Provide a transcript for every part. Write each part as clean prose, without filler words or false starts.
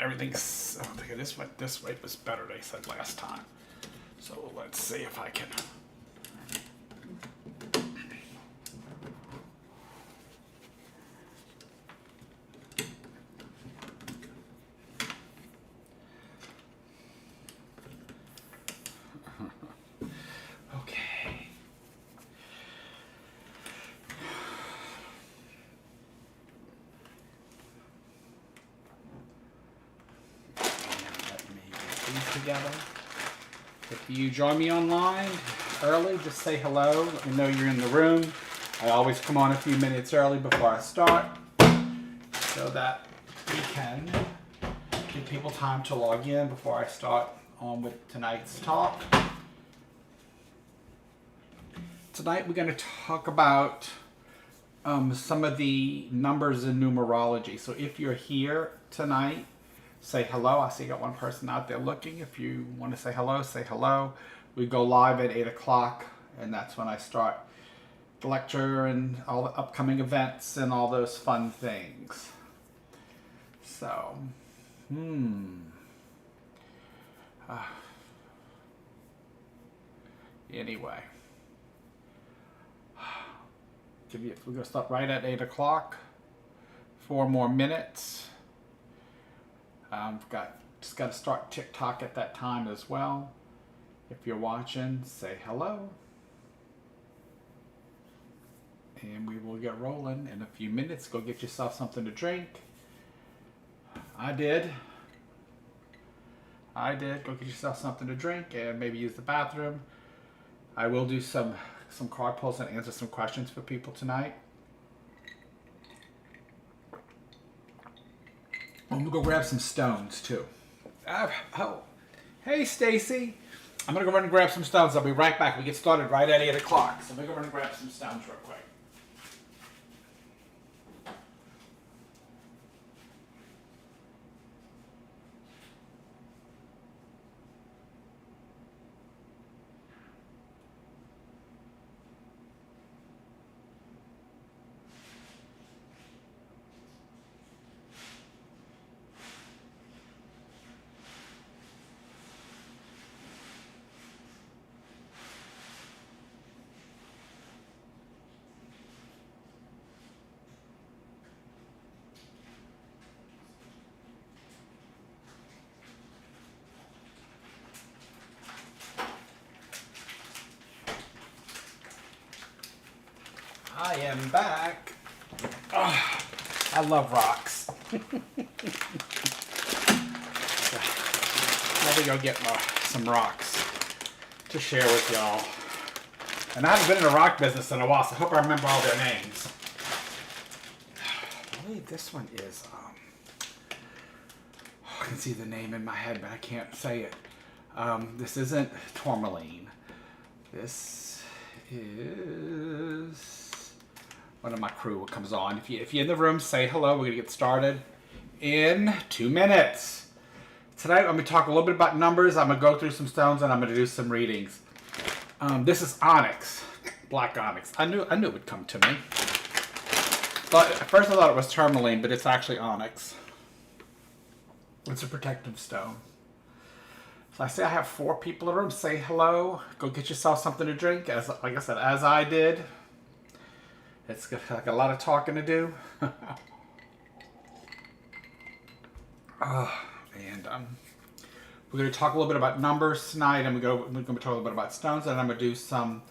everything's. Oh, okay, this way was better. They said last time. So let's see if I can. Okay. Let me get these together. If you join me online early, just say hello. Let me know you're in the room. I always come on a few minutes early before I start so that we can give people time to log in before I start on with tonight's talk. Tonight we're going to talk about some of the numbers in numerology. So if you're here tonight, say hello. I see you got one person out there looking. If you want to say hello, say hello. We go live at 8 o'clock, and that's when I start the lecture and all the upcoming events and all those fun things. So, anyway. We're going to start right at 8 o'clock. 4 more minutes. Just got to start TikTok at that time as well. If you're watching, say hello. And we will get rolling in a few minutes. Go get yourself something to drink. I did. Go get yourself something to drink and maybe use the bathroom. I will do some card pulls and answer some questions for people tonight. I'm gonna go grab some stones too. Hey Stacy, I'm gonna go run and grab some stones. I'll be right back. We get started right at 8 o'clock, so I'm gonna go run and grab some stones real quick. I am back. Oh, I love rocks. Let me go get some rocks to share with y'all. And I haven't been in the rock business in a while, so I hope I remember all their names. I believe this one is, I can see the name in my head, but I can't say it. This isn't tourmaline. This is one of my crew comes on. If you're in the room, say hello. We're gonna get started in 2 minutes. Tonight I'm gonna talk a little bit about numbers. I'm gonna go through some stones and I'm gonna do some readings. This is onyx, black onyx. I knew it would come to me. But at first I thought it was tourmaline, but it's actually onyx. It's a protective stone. So I say I have 4 people in the room. Say hello. Go get yourself something to drink. Like I said, as I did. It's like a lot of talking to do. And we're going to talk a little bit about numbers tonight. We're going to talk a little bit about stones, and I'm going to do some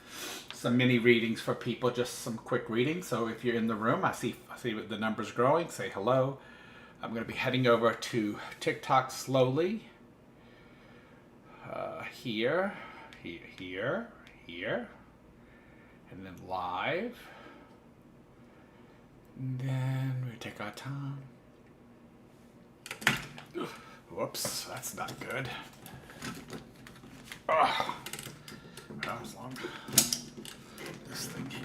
mini readings for people, just some quick readings. So if you're in the room, I see the numbers growing. Say hello. I'm going to be heading over to TikTok slowly. Here, and then live. And then we take our time. Whoops, that's not good. Oh, that was long. This thing here.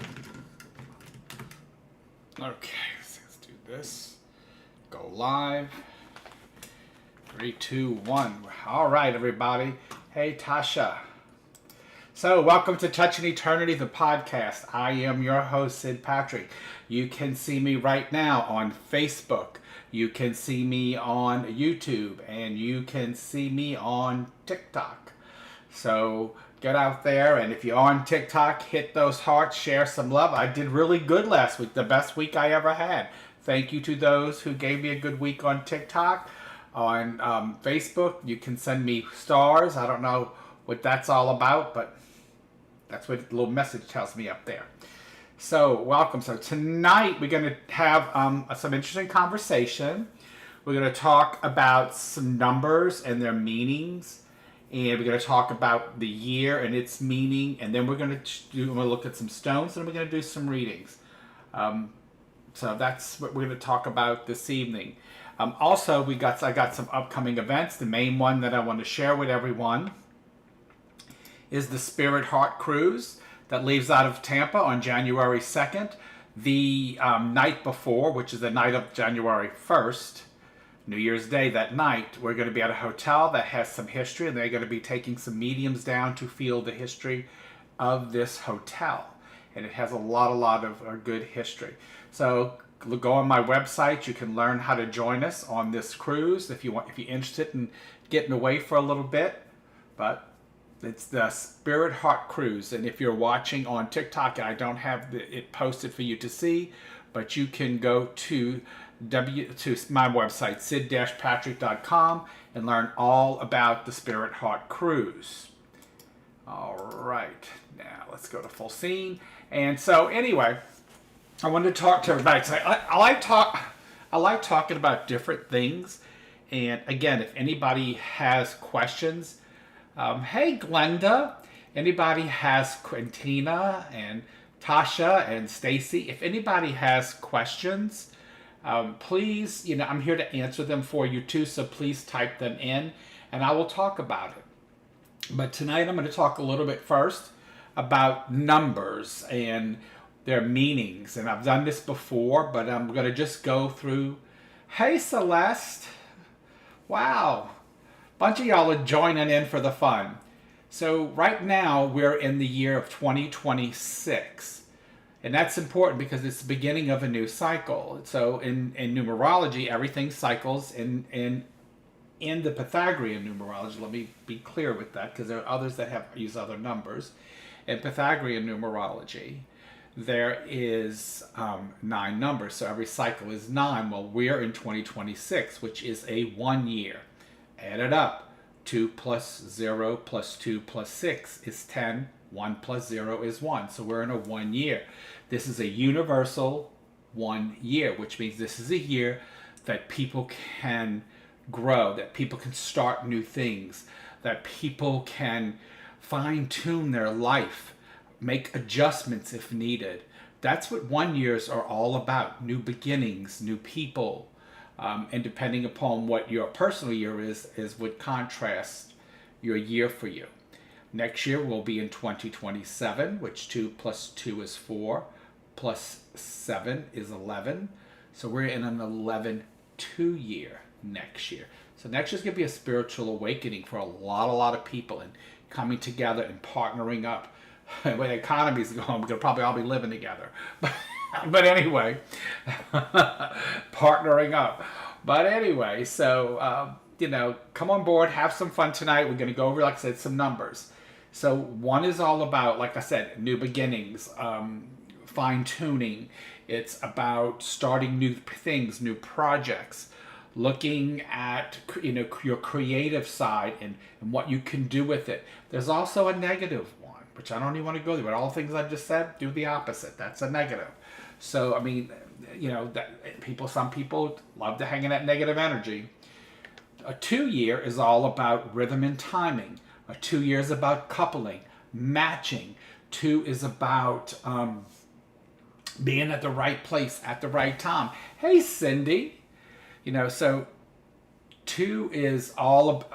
Okay, let's do this. Go live. 3, 2, 1. All right, everybody. Hey, Tasha. So, welcome to Touching Eternity, the podcast. I am your host, Sid Patrick. You can see me right now on Facebook. You can see me on YouTube. And you can see me on TikTok. So, get out there. And if you're on TikTok, hit those hearts, share some love. I did really good last week, the best week I ever had. Thank you to those who gave me a good week on TikTok. On Facebook, you can send me stars. I don't know what that's all about, but that's what the little message tells me up there. So, welcome. So, tonight we're going to have some interesting conversation. We're going to talk about some numbers and their meanings. And we're going to talk about the year and its meaning. And then we're going to look at some stones and we're going to do some readings. So, that's what we're going to talk about this evening. Also, I got some upcoming events. The main one that I want to share with everyone is the Spirit Heart Cruise that leaves out of Tampa on January 2nd. The night before, which is the night of January 1st, New Year's Day, that night, we're going to be at a hotel that has some history, and they're going to be taking some mediums down to feel the history of this hotel. And it has a lot of good history. So go on my website. You can learn how to join us on this cruise if you're interested in getting away for a little bit. But it's the Spirit Heart Cruise, and if you're watching on TikTok, I don't have it posted for you to see, but you can go to my website, sid-patrick.com, and learn all about the Spirit Heart Cruise. All right, now let's go to full scene. And so, anyway, I wanted to talk to everybody tonight. I like talking about different things, and again, if anybody has questions. Hey, Glenda. Anybody has Quintina and Tasha and Stacy? If anybody has questions, please, I'm here to answer them for you too. So please type them in and I will talk about it. But tonight I'm going to talk a little bit first about numbers and their meanings. And I've done this before, but I'm going to just go through. Hey, Celeste. Wow. Bunch of y'all are joining in for the fun. So right now we're in the year of 2026. And that's important because it's the beginning of a new cycle. So in numerology, everything cycles in the Pythagorean numerology. Let me be clear with that because there are others that use other numbers. In Pythagorean numerology, there is 9 numbers. So every cycle is 9. Well, we're in 2026, which is a 1 year. Add it up. 2 plus 0 plus 2 plus 6 is 10. 1 plus 0 is 1. So we're in a 1 year. This is a universal 1 year, which means this is a year that people can grow, that people can start new things, that people can fine-tune their life, make adjustments if needed. That's what 1 years are all about. New beginnings, new people. And depending upon what your personal year is what contrasts your year for you. Next year we'll be in 2027, which 2 plus 2 is 4, plus 7 is 11. So we're in an 11-2 year next year. So next year's going to be a spiritual awakening for a lot of people and coming together and partnering up. When the economy's going, we're going to probably all be living together. But anyway, partnering up. But anyway, so, come on board, have some fun tonight. We're going to go over, like I said, some numbers. So 1 is all about, like I said, new beginnings, fine-tuning. It's about starting new things, new projects, looking at, your creative side and what you can do with it. There's also a negative one, which I don't even want to go through, but all the things I just said, do the opposite. That's a negative. So, I mean, some people love to hang in that negative energy. A 2 year is all about rhythm and timing. A 2 year is about coupling, matching. 2 is about being at the right place at the right time. Hey, Cindy. So 2 is all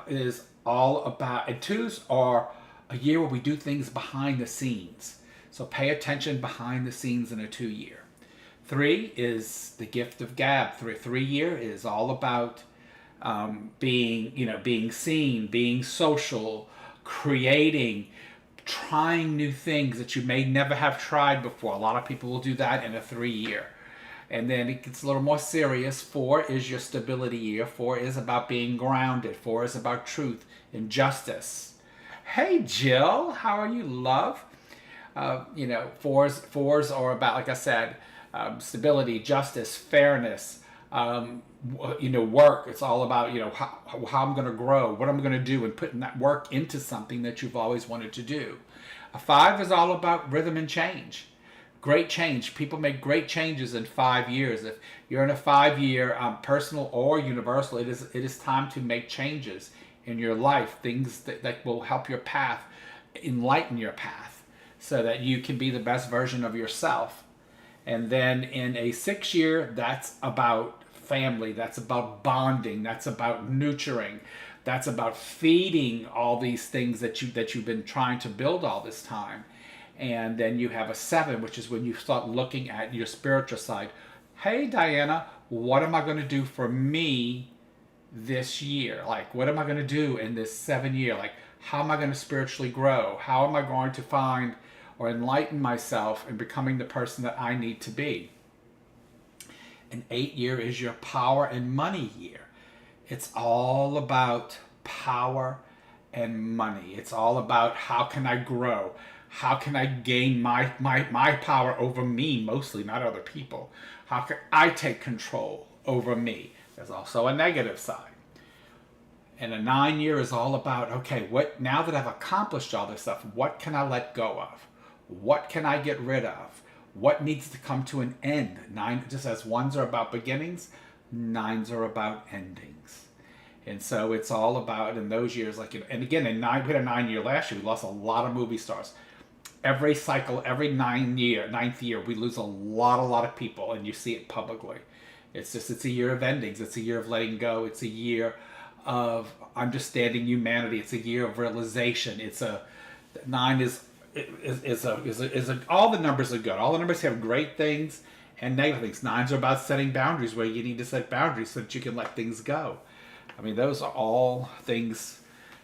about, and 2s are a year where we do things behind the scenes. So pay attention behind the scenes in a 2 year. 3 is the gift of gab. 3 year is all about being seen, being social, creating, trying new things that you may never have tried before. A lot of people will do that in a 3-year. And then it gets a little more serious. 4 is your stability year. 4 is about being grounded. 4 is about truth and justice. Hey, Jill, how are you, love? Fours are about, like I said, stability, justice, fairness, work. It's all about, how I'm going to grow, what I'm going to do, and putting that work into something that you've always wanted to do. A 5 is all about rhythm and change. Great change. People make great changes in 5 years. If you're in a 5-year, personal or universal, it is time to make changes in your life, things that will help your path, enlighten your path, so that you can be the best version of yourself. And then in a 6-year, that's about family, that's about bonding, that's about nurturing, that's about feeding all these things that you've been trying to build all this time. And then you have a 7, which is when you start looking at your spiritual side. Hey, Diana, what am I going to do for me this year? Like, what am I going to do in this 7-year? Like, how am I going to spiritually grow? How am I going to find or enlighten myself in becoming the person that I need to be? An 8-year is your power and money year. It's all about power and money. It's all about how can I grow? How can I gain my power over me, mostly, not other people? How can I take control over me? There's also a negative side. And a 9-year is all about, okay, now that I've accomplished all this stuff, what can I let go of? What can I get rid of? What needs to come to an end? 9, just as 1s are about beginnings, 9s are about endings. And so it's all about, in those years, and again, we had a 9-year last year. We lost a lot of movie stars. Every cycle, every 9th year, we lose a lot of people, and you see it publicly. It's a year of endings. It's a year of letting go. It's a year of understanding humanity. It's a year of realization. 9 is all the numbers are good. All the numbers have great things and negative things. 9s are about setting boundaries, where you need to set boundaries so that you can let things go. I mean, those are all things,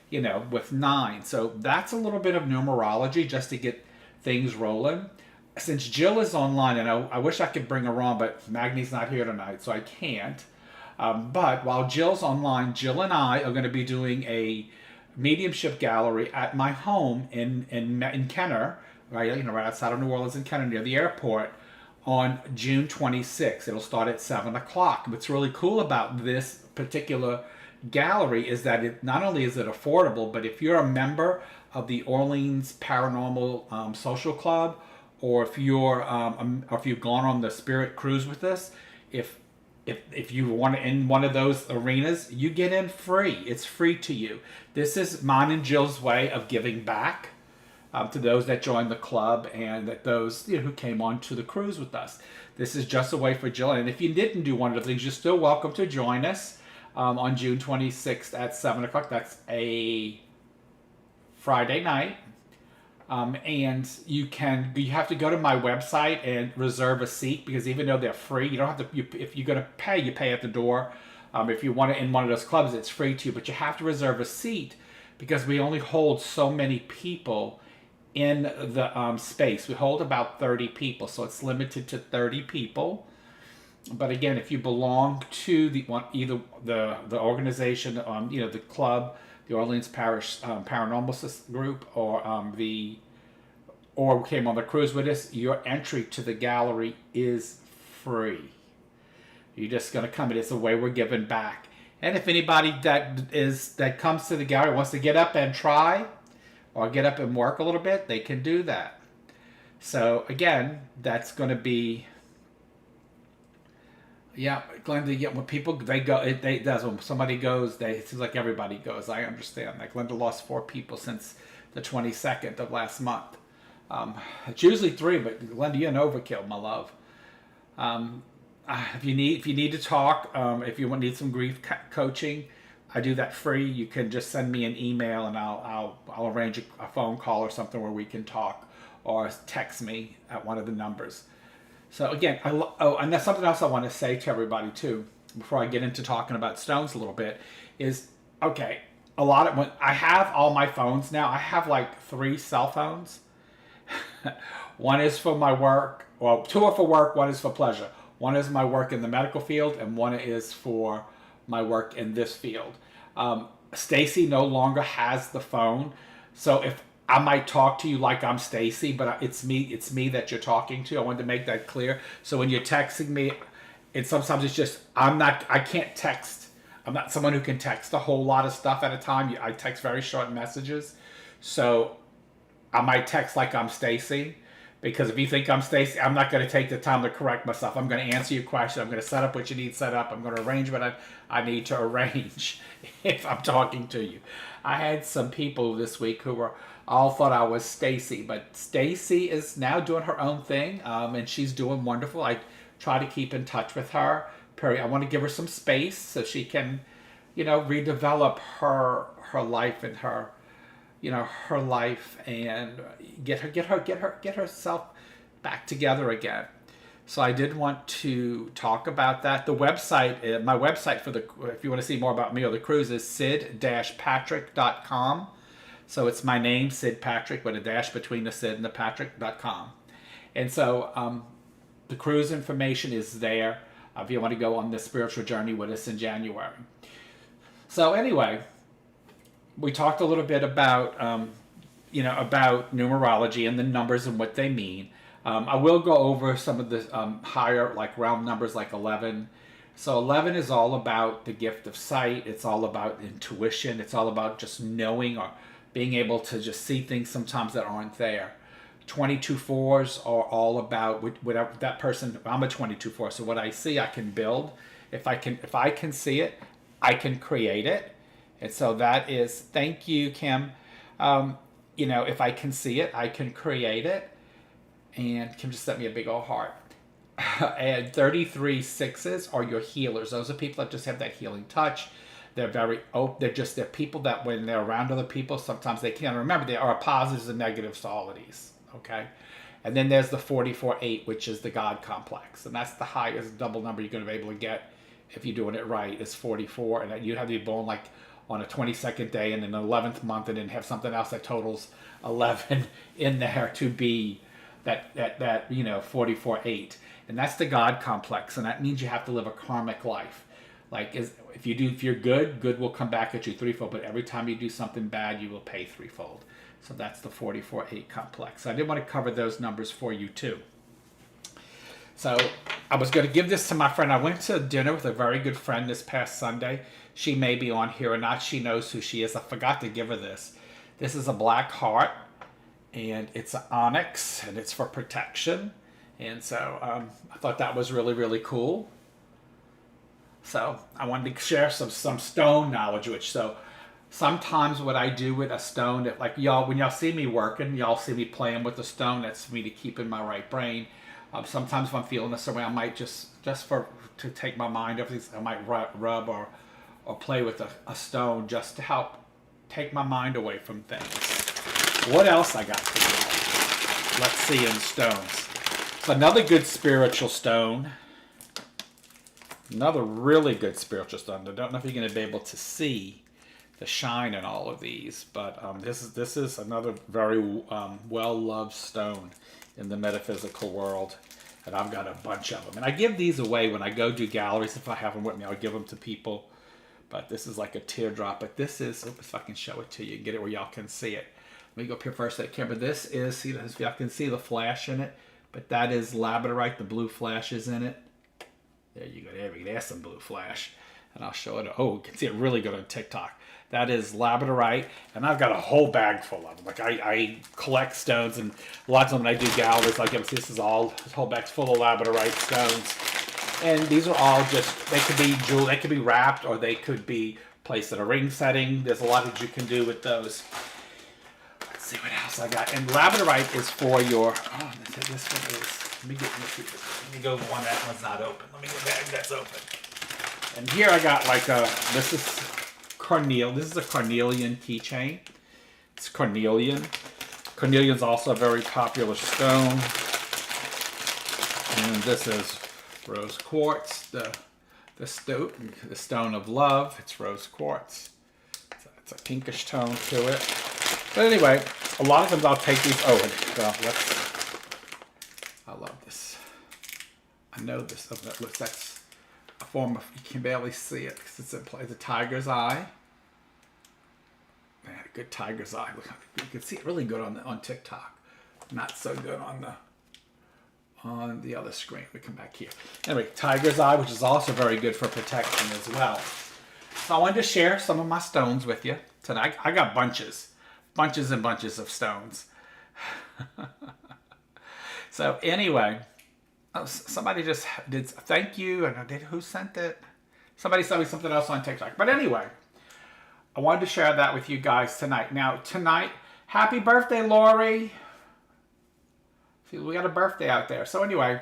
with 9. So that's a little bit of numerology just to get things rolling. Since Jill is online, and I wish I could bring her on, but Magnie's not here tonight, so I can't. But while Jill's online, Jill and I are going to be doing a mediumship gallery at my home in Kenner, right outside of New Orleans in Kenner, near the airport, on June 26th. It'll start at 7 o'clock. What's really cool about this particular gallery is that it not only is it affordable, but if you're a member of the Orleans Paranormal Social Club, or if you've gone on the Spirit Cruise with us, if you want to in one of those arenas, you get in free. It's free to you. This is mine and Jill's way of giving back to those that joined the club and that those who came on to the cruise with us. This is just a way for Jill. And if you didn't do one of the things, you're still welcome to join us on June 26th at 7 o'clock. That's a Friday night. And you have to go to my website and reserve a seat, because even though they're free, you don't have to. If you're going to pay, you pay at the door. If you want it in one of those clubs, it's free too, but you have to reserve a seat, because we only hold so many people in the space. We hold about 30 people, so it's limited to 30 people. But again, if you belong to either the organization, the club, the Orleans Parish Paranormal Group, or came on the cruise with us, your entry to the gallery is free. You're just going to come, and it's the way we're giving back. And if anybody that comes to the gallery wants to get up and try, or get up and work a little bit, they can do that. So again, that's going to be. Yeah, Glenda, when people, when somebody goes, it seems like everybody goes. I understand. Like, Glenda lost 4 people since the 22nd of last month. It's usually 3, but Glenda, you're an overkill, my love. If you need to talk, if you need some grief coaching, I do that free. You can just send me an email, and I'll arrange a phone call or something where we can talk, or text me at one of the numbers. So again, and that's something else I want to say to everybody too, before I get into talking about stones a little bit, is, okay, a lot of when I have all my phones now, I have like 3 cell phones. One is for my work. Well, 2 are for work. One is for pleasure. One is my work in the medical field, and one is for my work in this field. Stacy no longer has the phone, so if I might talk to you like I'm Stacy, but it's me that you're talking to. I wanted to make that clear. So when you're texting me, and sometimes it's just I can't text. I'm not someone who can text a whole lot of stuff at a time. I text very short messages, so I might text like I'm Stacy. Because if you think I'm Stacy, I'm not going to take the time to correct myself. I'm going to answer your question. I'm going to set up what you need set up. I'm going to arrange what I need to arrange if I'm talking to you. I had some people this week who were all thought I was Stacy, but Stacy is now doing her own thing, and she's doing wonderful. I try to keep in touch with her. I want to give her some space so she can, redevelop her life and her life and get herself back together again. So I did want to talk about that. The website, my website if you want to see more about me or the cruise, is sid-patrick.com. So it's my name, Sid Patrick, with a dash between the Sid and the Patrick.com. And so the cruise information is there if you want to go on this spiritual journey with us in January. So anyway, we talked a little bit about, about numerology and the numbers and what they mean. I will go over some of the higher, like round numbers, like 11. So 11 is all about the gift of sight. It's all about intuition. It's all about just knowing or being able to just see things sometimes that aren't there. 22-4s are all about whatever that person. I'm a 22-4, so what I see, I can build. If I can see it, I can create it. And so that is, thank you, Kim. If I can see it, I can create it. And Kim just sent me a big old heart. And 33 6s are your healers. Those are people that just have that healing touch. They're very open. They're people that when they're around other people, sometimes they can't remember. There are positives and negatives to all of these. Okay. And then there's the 44-8, which is the God complex. And that's the highest double number you're going to be able to get if you're doing it right, is 44. And you have to be born like on a 22nd day and in the 11th month, and then have something else that totals 11 in there to be that 44-8. And that's the God complex. And that means you have to live a karmic life. Like if you're good will come back at you threefold. But every time you do something bad, you will pay threefold. So that's the 44-8 complex. So I did want to cover those numbers for you too. So I was going to give this to my friend. I went to dinner with a very good friend this past Sunday. She may be on here or not. She knows who she is. I forgot to give her this. This is a black heart, and it's an onyx, and it's for protection. And so I thought that was really, really cool. So I wanted to share some stone knowledge, so sometimes what I do with a stone, like when y'all see me working, y'all see me playing with the stone. That's for me to keep in my right brain. Sometimes if I'm feeling this way, I might just to take my mind off things, I might rub or play with a stone just to help take my mind away from things. What else I got for you? Let's see in stones. So another good spiritual stone. Another really good spiritual stone. I don't know if you're going to be able to see the shine in all of these, but this is another very well-loved stone in the metaphysical world, and I've got a bunch of them. And I give these away when I go do galleries. If I have them with me, I'll give them to people. But this is like a teardrop. But this is, if I can show it to you and get it where y'all can see it. Let me go up here first at camera. This is, see, y'all can see the flash in it, but that is labradorite. The blue flash is in it. There you go. There we go. There's some blue flash. And I'll show it. Oh, you can see it really good on TikTok. That is labradorite. And I've got a whole bag full of them. Like I collect stones, and a lot of times when I do galleries, like this whole bag's full of labradorite stones. And these are all they could be jeweled, they could be wrapped, or they could be placed in a ring setting. There's a lot that you can do with those. Let's see what else I got. And labradorite is for your, this one is, let me go one that one's not open. Let me go back, that's open. And here I got like this is a carnelian keychain. It's carnelian. Carnelian's also a very popular stone. And this is rose quartz, the stone of love. It's rose quartz. So It's a pinkish tone to it. But anyway, a lot of times I'll take these. Oh, well, I love this. I know this. That looks. That's a form of. You can barely see it because it's a tiger's eye. Man, a good tiger's eye. Look, you can see it really good on TikTok. Not so good on the other screen. We come back here. Anyway, tiger's eye, which is also very good for protection as well. So I wanted to share some of my stones with you tonight. I got bunches and bunches of stones. So anyway, somebody just did thank you, and I did. Who sent it? Somebody sent me something else on TikTok. But anyway, I wanted to share that with you guys tonight. Now tonight, happy birthday, Lori. See, we got a birthday out there. So anyway,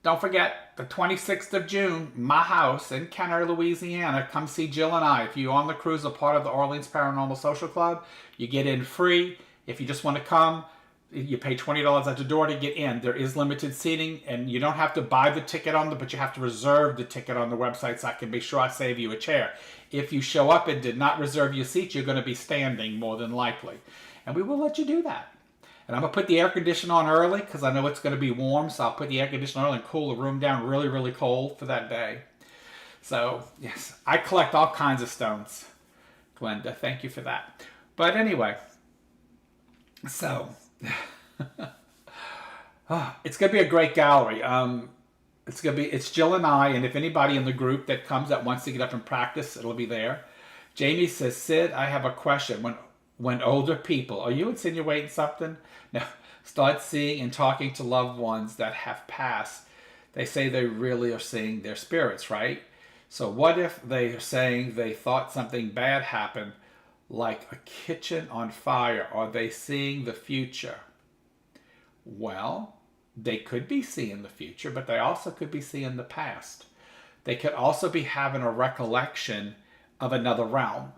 don't forget the 26th of June, my house in Kenner, Louisiana. Come see Jill and I. If you're on the cruise, a part of the Orleans Paranormal Social Club, you get in free. If you just want to come, you pay $20 at the door to get in. There is limited seating, and you don't have to buy the ticket but you have to reserve the ticket on the website so I can be sure I save you a chair. If you show up and did not reserve your seat, you're going to be standing more than likely. And we will let you do that. And I'm going to put the air conditioner on early because I know it's going to be warm. So I'll put the air conditioner early and cool the room down really, really cold for that day. So, yes, I collect all kinds of stones. Glenda, thank you for that. But anyway, so it's going to be a great gallery. It's Jill and I, and if anybody in the group that comes that wants to get up and practice, it'll be there. Jamie says, Sid, I have a question. When older people, are you insinuating something? No, start seeing and talking to loved ones that have passed, they say they really are seeing their spirits, right? So what if they are saying they thought something bad happened, like a kitchen on fire? Are they seeing the future? Well, they could be seeing the future, but they also could be seeing the past. They could also be having a recollection of another realm.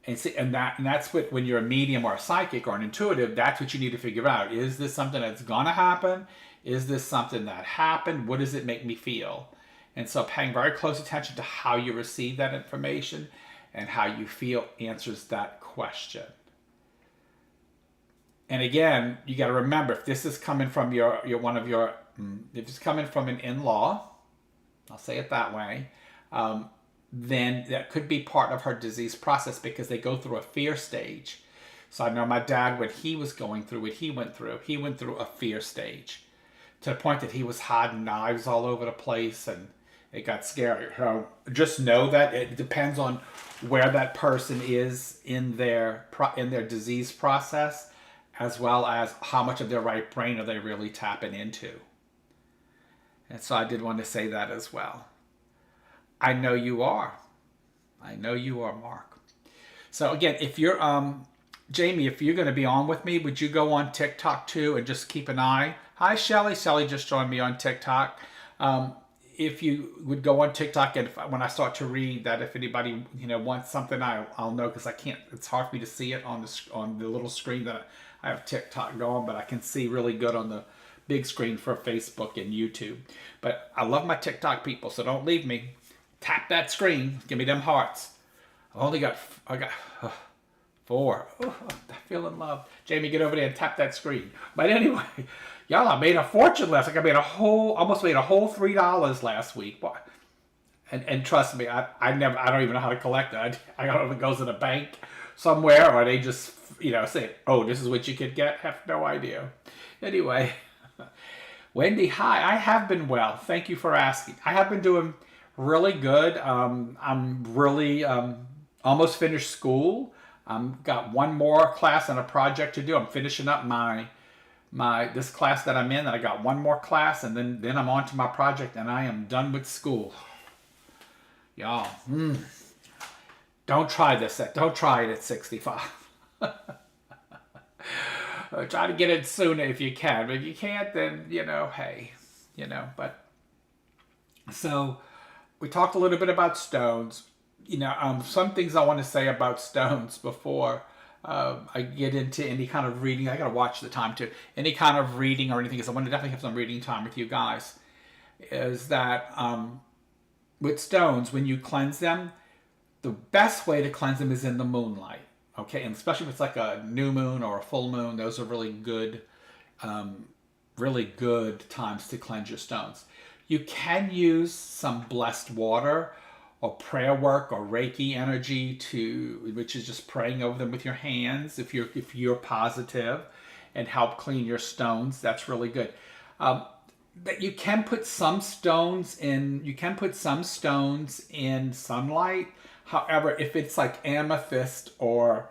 And see, and that's what, when you're a medium or a psychic or an intuitive, that's what you need to figure out. Is this something that's gonna happen? Is this something that happened? What does it make me feel? And so paying very close attention to how you receive that information and how you feel answers that question. And again, you got to remember, if this is coming from if it's coming from an in-law, I'll say it that way, then that could be part of her disease process because they go through a fear stage. So I know my dad, when he was going through what he went through a fear stage to the point that he was hiding knives all over the place and it got scary. So just know that it depends on where that person is in their disease process, as well as how much of their right brain are they really tapping into. And so I did want to say that as well. I know you are. I know you are, Mark. So again, if you're, Jamie, if you're going to be on with me, would you go on TikTok too and just keep an eye? Hi, Shelly. Shelly just joined me on TikTok. If you would go on TikTok, and when I start to read that, if anybody wants something, I'll know, because I can't. It's hard for me to see it on the little screen that I have TikTok going, but I can see really good on the big screen for Facebook and YouTube. But I love my TikTok people, so don't leave me. Tap that screen. Give me them hearts. I got 4. Oh, I feel in love. Jamie, get over there and tap that screen. But anyway, y'all, I made a fortune last week. I almost made a whole $3 last week. And trust me, I don't even know how to collect it. I don't know if it goes in a bank somewhere or they just say, oh, this is what you could get. I have no idea. Anyway, Wendy, hi. I have been well. Thank you for asking. I have been doing really good. I'm really almost finished school. Got one more class and a project to do. I'm finishing up this class that I'm in, and I got one more class, and then I'm on to my project, and I am done with school. Y'all, don't try this. Don't try it at 65. Try to get it sooner if you can. But if you can't, then, hey, but. So we talked a little bit about stones. Some things I want to say about stones before I get into any kind of reading. I got to watch the time too. Any kind of reading or anything, because I want to definitely have some reading time with you guys. Is that with stones, when you cleanse them, the best way to cleanse them is in the moonlight. Okay, and especially if it's like a new moon or a full moon, those are really good times to cleanse your stones. You can use some blessed water or prayer work or Reiki energy which is just praying over them with your hands if you're positive, and help clean your stones. That's really good. That you can put some stones in. You can put some stones in sunlight. However, if it's like amethyst or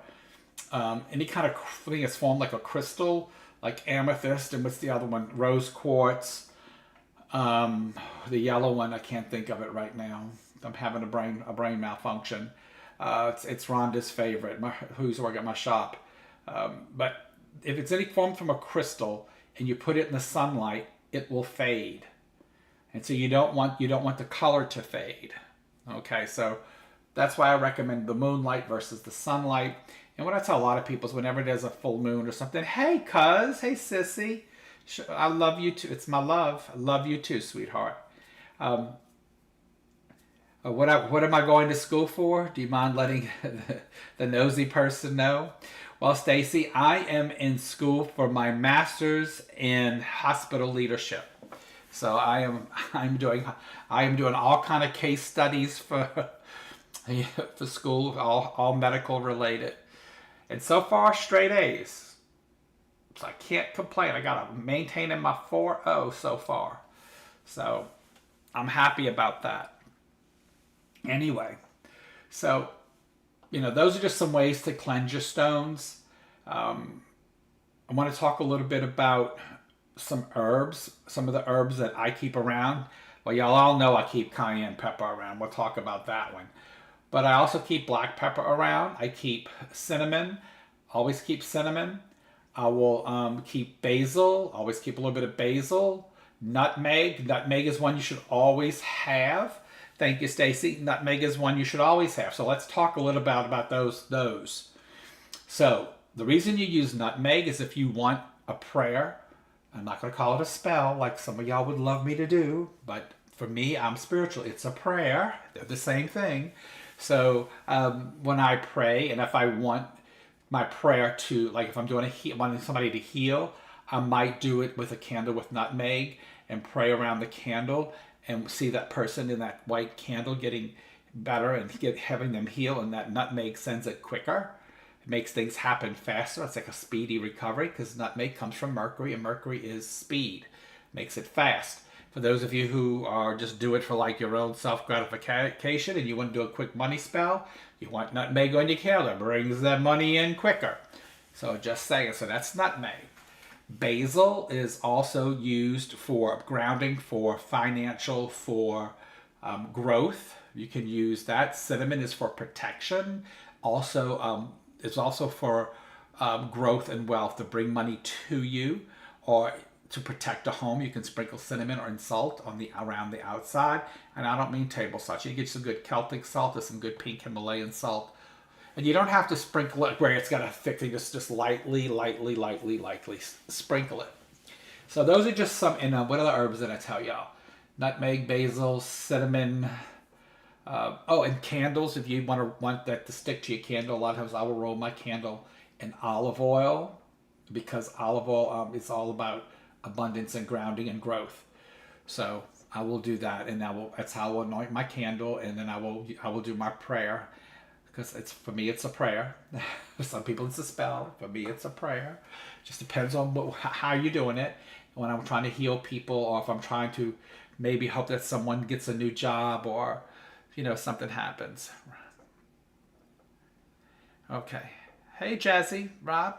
any kind of thing that's formed like a crystal, like amethyst, and what's the other one? Rose quartz. The yellow one, I can't think of it right now. I'm having a brain malfunction. It's Rhonda's favorite. Who's working at my shop. But if it's any form from a crystal and you put it in the sunlight, it will fade, and so you don't want the color to fade. Okay, so that's why I recommend the moonlight versus the sunlight. And what I tell a lot of people is whenever there's a full moon or something, hey cuz, hey sissy, I love you too. It's my love. I love you too, sweetheart. What am I going to school for? Do you mind letting the nosy person know? Well, Stacy, I am in school for my master's in hospital leadership. So I'm doing all kind of case studies for school, all medical related, and so far straight A's. So I can't complain. I got to maintain in my 4.0 so far. So I'm happy about that. Anyway, so, those are just some ways to cleanse your stones. I want to talk a little bit about some herbs, some of the herbs that I keep around. Well, y'all all know I keep cayenne pepper around. We'll talk about that one. But I also keep black pepper around. I keep cinnamon. Always keep cinnamon. I will keep basil. Always keep a little bit of basil. Nutmeg. Nutmeg is one you should always have. Thank you, Stacy. Nutmeg is one you should always have. So let's talk a little about those. So the reason you use nutmeg is if you want a prayer. I'm not going to call it a spell like some of y'all would love me to do, but for me, I'm spiritual. It's a prayer. They're the same thing. So when I pray, and if I want my prayer to, like if I'm wanting somebody to heal, I might do it with a candle with nutmeg and pray around the candle and see that person in that white candle getting better and having them heal, and that nutmeg sends it quicker. It makes things happen faster. It's like a speedy recovery because nutmeg comes from mercury, and mercury is speed. Makes it fast. For those of you who are just do it for like your own self-gratification and you want to do a quick money spell, you want nutmeg on your candle. It brings that money in quicker. So just saying. So that's nutmeg. Basil is also used for grounding, for financial, for growth. You can use that. Cinnamon is for protection. Also, it's also for growth and wealth, to bring money to you, or to protect a home. You can sprinkle cinnamon or salt around the outside. And I don't mean table salt. You can get some good Celtic salt or some good pink Himalayan salt. And you don't have to sprinkle it where it's got a thick thing. Just lightly sprinkle it. So those are just some. And what other herbs did I tell y'all? Nutmeg, basil, cinnamon. And candles. If you want that to stick to your candle, a lot of times I will roll my candle in olive oil, because olive oil is all about abundance and grounding and growth. So I will do that, and that's how I will anoint my candle, and then I will do my prayer. Because for me it's a prayer. For some people it's a spell. For me it's a prayer. Just depends on how you're doing it. When I'm trying to heal people, or if I'm trying to maybe hope that someone gets a new job, or something happens. Okay. Hey Jazzy Rob.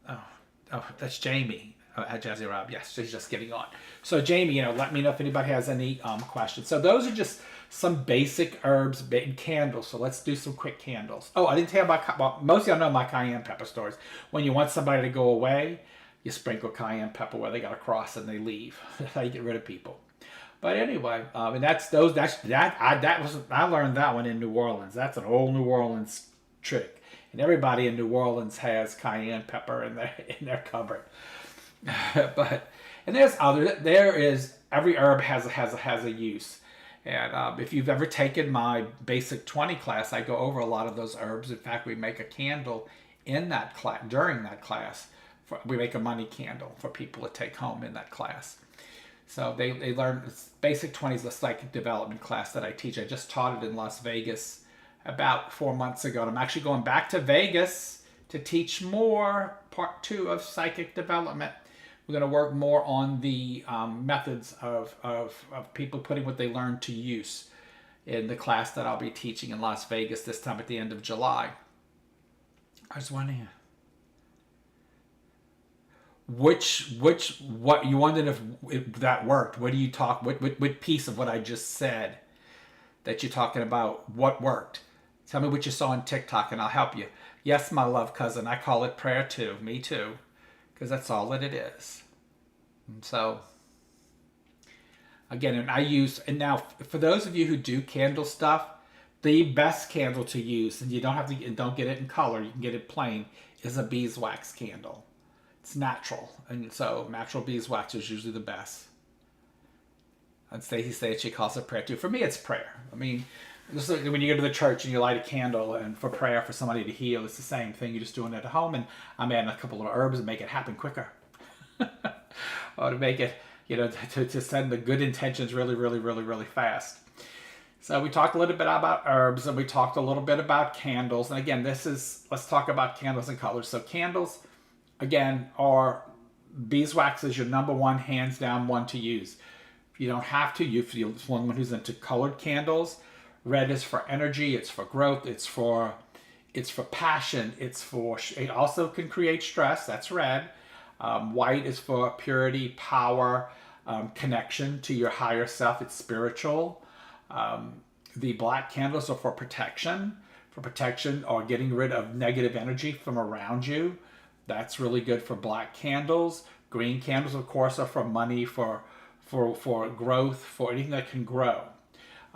Oh, that's Jamie. Jazzy Rob. Yes, she's just getting on. So Jamie, let me know if anybody has any questions. So those are just some basic herbs and candles. So let's do some quick candles. Oh, I didn't tell you about, most of y'all know my cayenne pepper stories. When you want somebody to go away, you sprinkle cayenne pepper where they got to cross and they leave. That's how you get rid of people. But anyway, and I learned that one in New Orleans. That's an old New Orleans trick. And everybody in New Orleans has cayenne pepper in their cupboard. But every herb has a use. And if you've ever taken my Basic 20 class, I go over a lot of those herbs. In fact, we make a candle in that class, during that class. We make a money candle for people to take home in that class. So they learn, Basic 20 is a psychic development class that I teach. I just taught it in Las Vegas about 4 months ago. And I'm actually going back to Vegas to teach more, part 2 of psychic development. We're going to work more on the methods of people putting what they learned to use in the class that I'll be teaching in Las Vegas this time at the end of July. I was wondering, what you wondered if that worked. What do you talk? What piece of what I just said that you're talking about? What worked? Tell me what you saw on TikTok, and I'll help you. Yes, my love cousin. I call it prayer too. Me too. Because that's all that it is. And so, again, and now for those of you who do candle stuff, the best candle to use, and you don't get it in color, you can get it plain, is a beeswax candle. It's natural, and so natural beeswax is usually the best. And Stacey said she calls it prayer too. For me, it's prayer. I mean, just like when you go to the church and you light a candle and for prayer for somebody to heal, it's the same thing. You're just doing it at home, and I'm adding a couple of herbs and make it happen quicker. Or to make it, to send the good intentions really, really, really, really fast. So we talked a little bit about herbs, and we talked a little bit about candles. And again, let's talk about candles and colors. So candles, again, are beeswax is your number one, hands down one to use. If you don't have to, you feel someone who's into colored candles. Red is for energy, it's for growth, it's for passion, it also can create stress, that's red. White is for purity, power, connection to your higher self, it's spiritual. The black candles are for protection or getting rid of negative energy from around you. That's really good for black candles. Green candles, of course, are for money, for growth, for anything that can grow.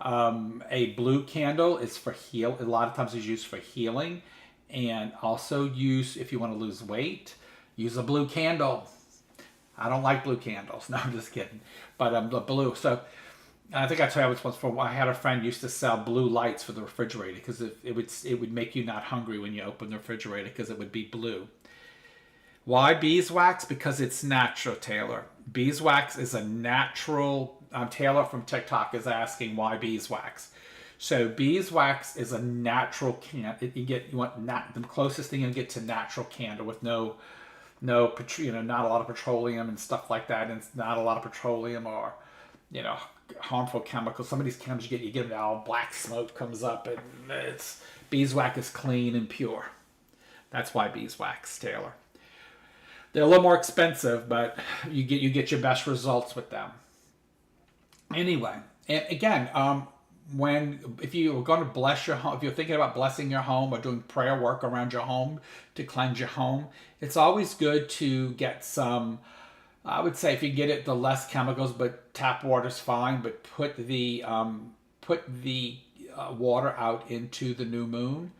A blue candle is for heal. A lot of times it's used for healing, and also use if you want to lose weight. Use a blue candle. I don't like blue candles. No, I'm just kidding. But the blue. So I think I told you once before. I had a friend used to sell blue lights for the refrigerator because it would make you not hungry when you open the refrigerator because it would be blue. Why beeswax? Because it's natural, Taylor. Beeswax is a natural. Taylor from TikTok is asking why beeswax. So beeswax is a natural candle. The closest thing you can get to natural candle with not a lot of petroleum and stuff like that, and it's not a lot of petroleum or harmful chemicals. Some of these candles you get all black smoke comes up, and beeswax is clean and pure. That's why beeswax, Taylor. They're a little more expensive, but you get your best results with them. Anyway, and again, if you're going to bless your home, if you're thinking about blessing your home or doing prayer work around your home to cleanse your home, it's always good to get some. I would say if you get it, the less chemicals, but tap water's fine. But put the water out into the new moon.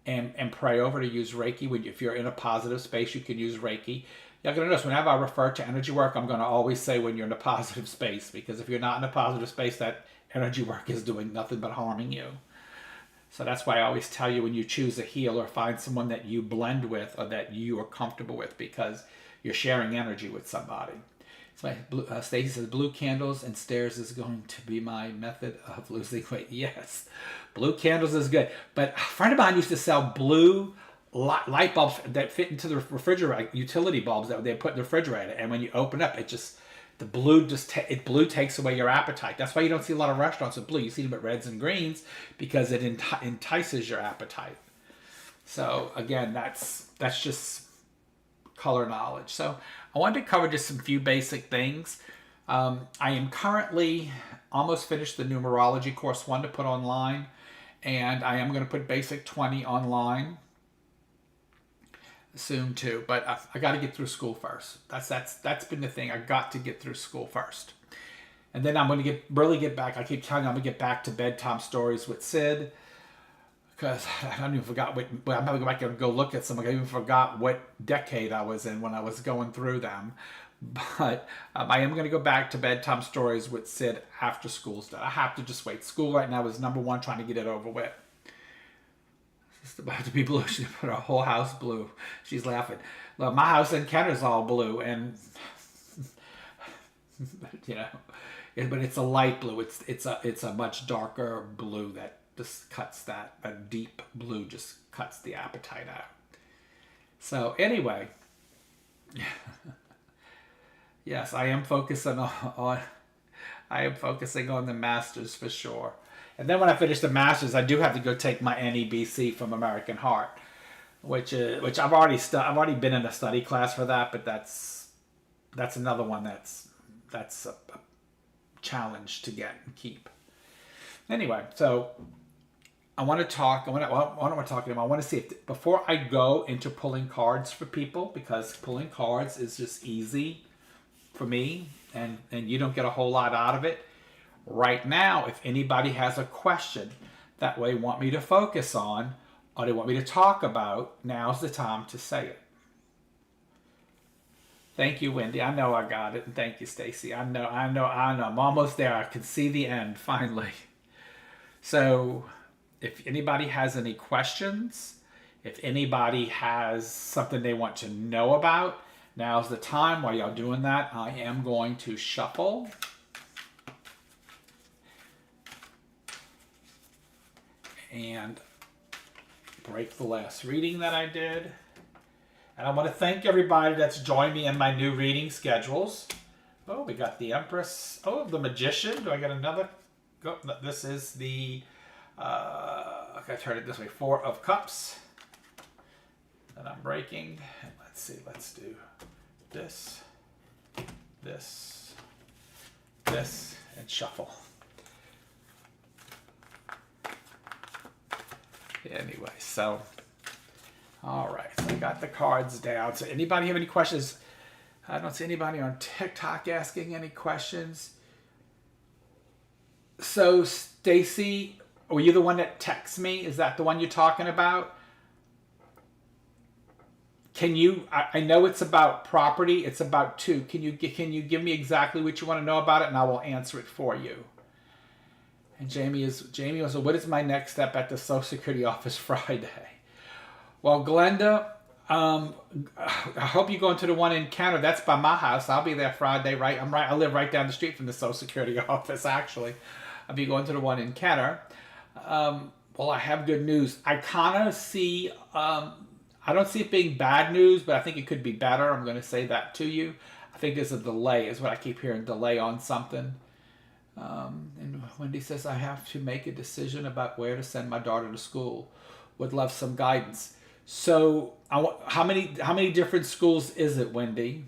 And pray over to use Reiki. If you're in a positive space, you can use Reiki. You're going to notice whenever I refer to energy work, I'm going to always say when you're in a positive space, because if you're not in a positive space, that energy work is doing nothing but harming you. So that's why I always tell you when you choose a healer, find someone that you blend with or that you are comfortable with, because you're sharing energy with somebody. So Stacey says, blue candles and stairs is going to be my method of losing weight. Yes, blue candles is good. But a friend of mine used to sell blue light bulbs that fit into the refrigerator, utility bulbs that they put in the refrigerator. And when you open up, the blue blue takes away your appetite. That's why you don't see a lot of restaurants with blue. You see them at reds and greens because it entices your appetite. So again, that's just color knowledge. So I wanted to cover just some few basic things. I am currently almost finished the numerology course 1 to put online, and I am going to put Basic 20 online soon too. But I got to get through school first. That's been the thing. I got to get through school first, and then I'm going to get back. I keep telling you I'm going to get back to bedtime stories with Sid. Because I don't even forgot I'm going to go back and go look at some. I even forgot what decade I was in when I was going through them. But I am going to go back to bedtime stories with Sid after school's done. I have to just wait. School right now is number one, trying to get it over with. Just about to be blue. She put her whole house blue. She's laughing. Look, my house in Kenner's all blue, and you know, but it's a light blue. It's a much darker blue that just cuts that. A deep blue just cuts the appetite out. So anyway, yes, I am focusing on I am focusing on the masters for sure. And then when I finish the masters, I do have to go take my NEBC from American Heart, which I've already been in a study class for that, but that's another one that's a challenge to get and keep. Anyway, so I want to talk. What am I talking about? I want to see if before I go into pulling cards for people, because pulling cards is just easy for me, and you don't get a whole lot out of it. Right now, if anybody has a question that they want me to focus on or they want me to talk about, now's the time to say it. Thank you, Wendy. I know I got it. And thank you, Stacy. I know. I'm almost there. I can see the end, finally. So if anybody has any questions, if anybody has something they want to know about, now's the time. While y'all doing that, I am going to shuffle. And break the last reading that I did. And I want to thank everybody that's joined me in my new reading schedules. Oh, we got the Empress. Oh, the Magician. Do I get another? Oh, this is the, okay, turn it this way. 4 of Cups. And I'm breaking. Let's see, let's do this, this, this, and shuffle. Anyway, so, all right, so I got the cards down. So anybody have any questions? I don't see anybody on TikTok asking any questions. So, Stacy, were you the one that texted me? Is that the one you're talking about? Can you, I know it's about property, it's about 2. Can you give me exactly what you want to know about it, and I will answer it for you. And Jamie was, what is my next step at the Social Security office Friday? Well, Glenda, I hope you go into the one in Canada. That's by my house. I'll be there Friday, right? I live right down the street from the Social Security office, actually. I'll be going to the one in Canada. Well, I have good news. I kind of see, I don't see it being bad news, but I think it could be better. I'm going to say that to you. I think there's a delay, is what I keep hearing, delay on something. And Wendy says, I have to make a decision about where to send my daughter to school. Would love some guidance. So how many different schools is it, Wendy?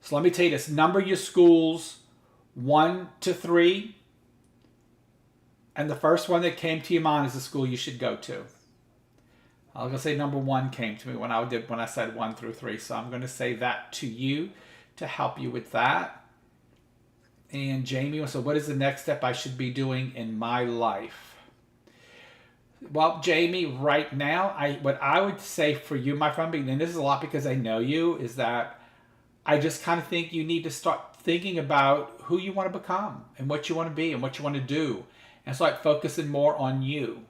So let me tell you this. Number your schools 1 to 3. And the first one that came to your mind is the school you should go to. I was going to say number 1 came to me when I said 1 through 3. So I'm going to say that to you to help you with that. And Jamie, so what is the next step I should be doing in my life? Well, Jamie, right now, what I would say for you, my friend, and this is a lot because I know you, is that I just kind of think you need to start thinking about who you want to become and what you want to be and what you want to do. And start focusing more on you.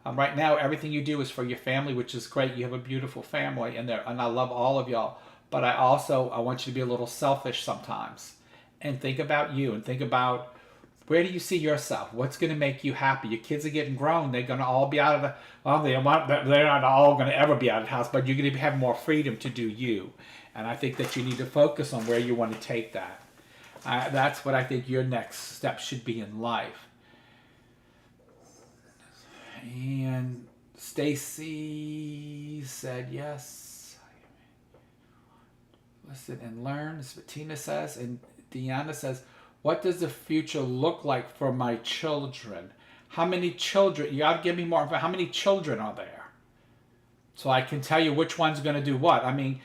Right now, everything you do is for your family, which is great. You have a beautiful family, and I love all of y'all. But I want you to be a little selfish sometimes. And think about you and think about, where do you see yourself? What's going to make you happy? Your kids are getting grown. They're going to all be out of the, well, they're not all going to ever be out of the house, but you're going to have more freedom to do you. And I think that you need to focus on where you want to take that. That's what I think your next step should be in life. And Stacy said yes. Listen and learn. That's what Tina says. And Deanna says, what does the future look like for my children? How many children? You got to give me more. How many children are there? So I can tell you which one's going to do what. I mean,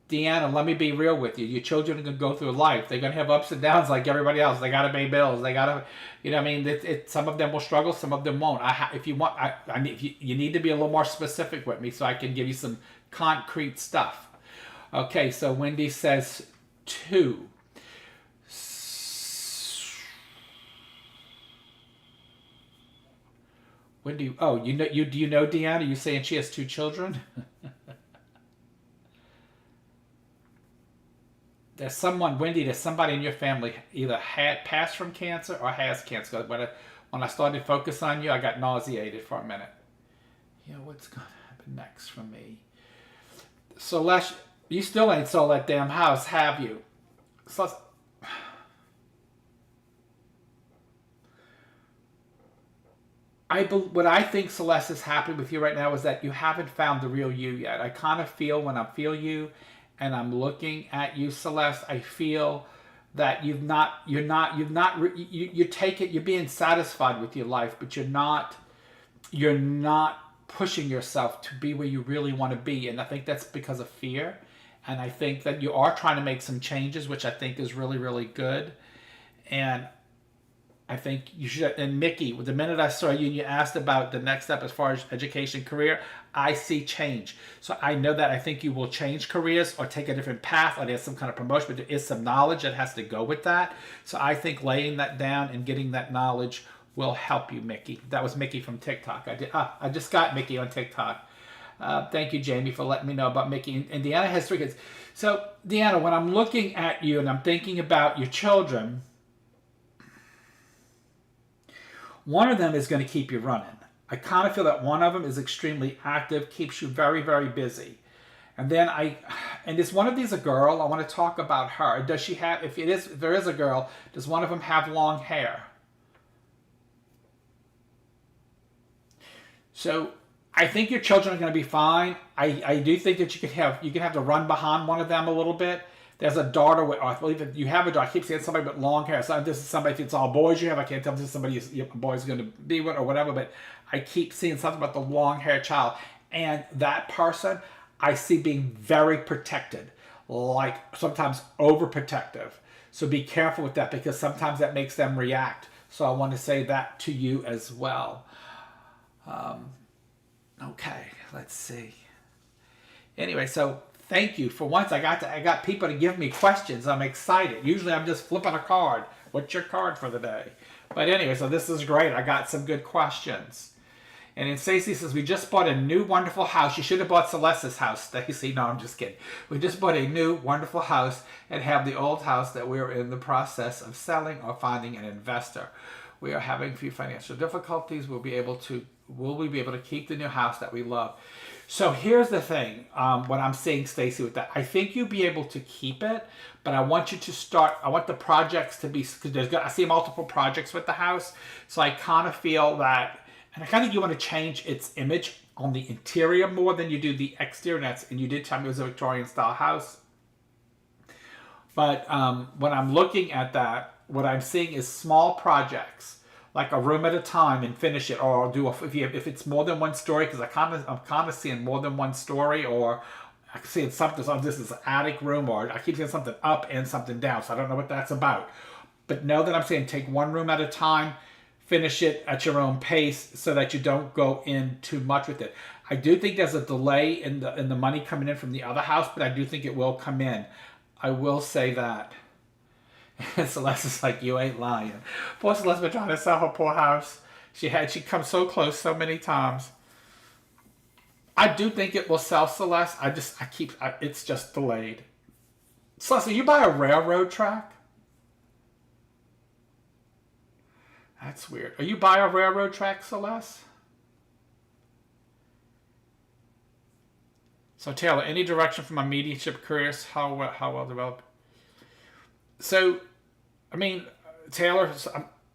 Deanna, let me be real with you. Your children are going to go through life. They're going to have ups and downs like everybody else. They got to pay bills. They got to, you know what I mean? Some of them will struggle. Some of them won't. If you want, you need to be a little more specific with me so I can give you some concrete stuff. Okay, so Wendy says 2. Wendy, oh, do you know Deanna? You saying she has 2 children? There's someone, Wendy, there's somebody in your family either had passed from cancer or has cancer. When I started to focus on you, I got nauseated for a minute. Yeah, what's going to happen next for me? Celeste, you still ain't sold that damn house, have you? So, what I think Celeste is happy with you right now is that you haven't found the real you yet. I kind of feel when I feel you and I'm looking at you, Celeste, I feel that you take it, you're being satisfied with your life, but you're not pushing yourself to be where you really want to be. And I think that's because of fear. And I think that you are trying to make some changes, which I think is really, really good. And I think you should. And Mickey, the minute I saw you and you asked about the next step as far as education, career, I see change. So I know that I think you will change careers or take a different path, or there's some kind of promotion, but there is some knowledge that has to go with that. So I think laying that down and getting that knowledge will help you, Mickey. That was Mickey from TikTok. I just got Mickey on TikTok. Thank you, Jamie, for letting me know about Mickey. And Deanna has 3 kids. So, Deanna, when I'm looking at you and I'm thinking about your children, one of them is going to keep you running. I kind of feel that one of them is extremely active, keeps you very, very busy. And then is one of these a girl? I want to talk about her. Does she have, if there is a girl, does one of them have long hair? So I think your children are going to be fine. I do think that you can have to run behind one of them a little bit. There's a daughter with, I believe that you have a daughter. I keep saying somebody with long hair. So this is somebody, if it's all boys you have, I can't tell if this is somebody your boy's going to be with or whatever, but I keep seeing something about the long hair child. And that person, I see being very protected, like sometimes overprotective. So be careful with that because sometimes that makes them react. So I want to say that to you as well. Okay, let's see. Anyway, so thank you. For once, I got people to give me questions. I'm excited. Usually I'm just flipping a card. What's your card for the day? But anyway, so this is great. I got some good questions. And then Stacey says, we just bought a new wonderful house. You should have bought Celeste's house, Stacey. No, I'm just kidding. We just bought a new wonderful house and have the old house that we're in the process of selling or finding an investor. We are having a few financial difficulties. Will we be able to keep the new house that we love? So here's the thing, what I'm saying, Stacey, with that. I think you'll be able to keep it, but I want you to start, I want the projects to be, because I see multiple projects with the house, so I kind of feel that, and I kind of think you want to change its image on the interior more than you do the exterior, and you did tell me it was a Victorian-style house. But when I'm looking at that, what I'm seeing is small projects, like a room at a time, and finish it, or if it's more than one story, because I'm kind of seeing more than one story, or I'm seeing something. So this is an attic room, or I keep seeing something up and something down. So I don't know what that's about. But know that I'm saying take one room at a time, finish it at your own pace, so that you don't go in too much with it. I do think there's a delay in the money coming in from the other house, but I do think it will come in. I will say that. And Celeste is like, you ain't lying. Poor Celeste been trying to sell her poor house. She come so close so many times. I do think it will sell, Celeste. It's just delayed. Celeste, you buy a railroad track? That's weird. Are you buy a railroad track, Celeste? So Taylor, any direction for my mediumship careers? How well developed? So, I mean, Taylor,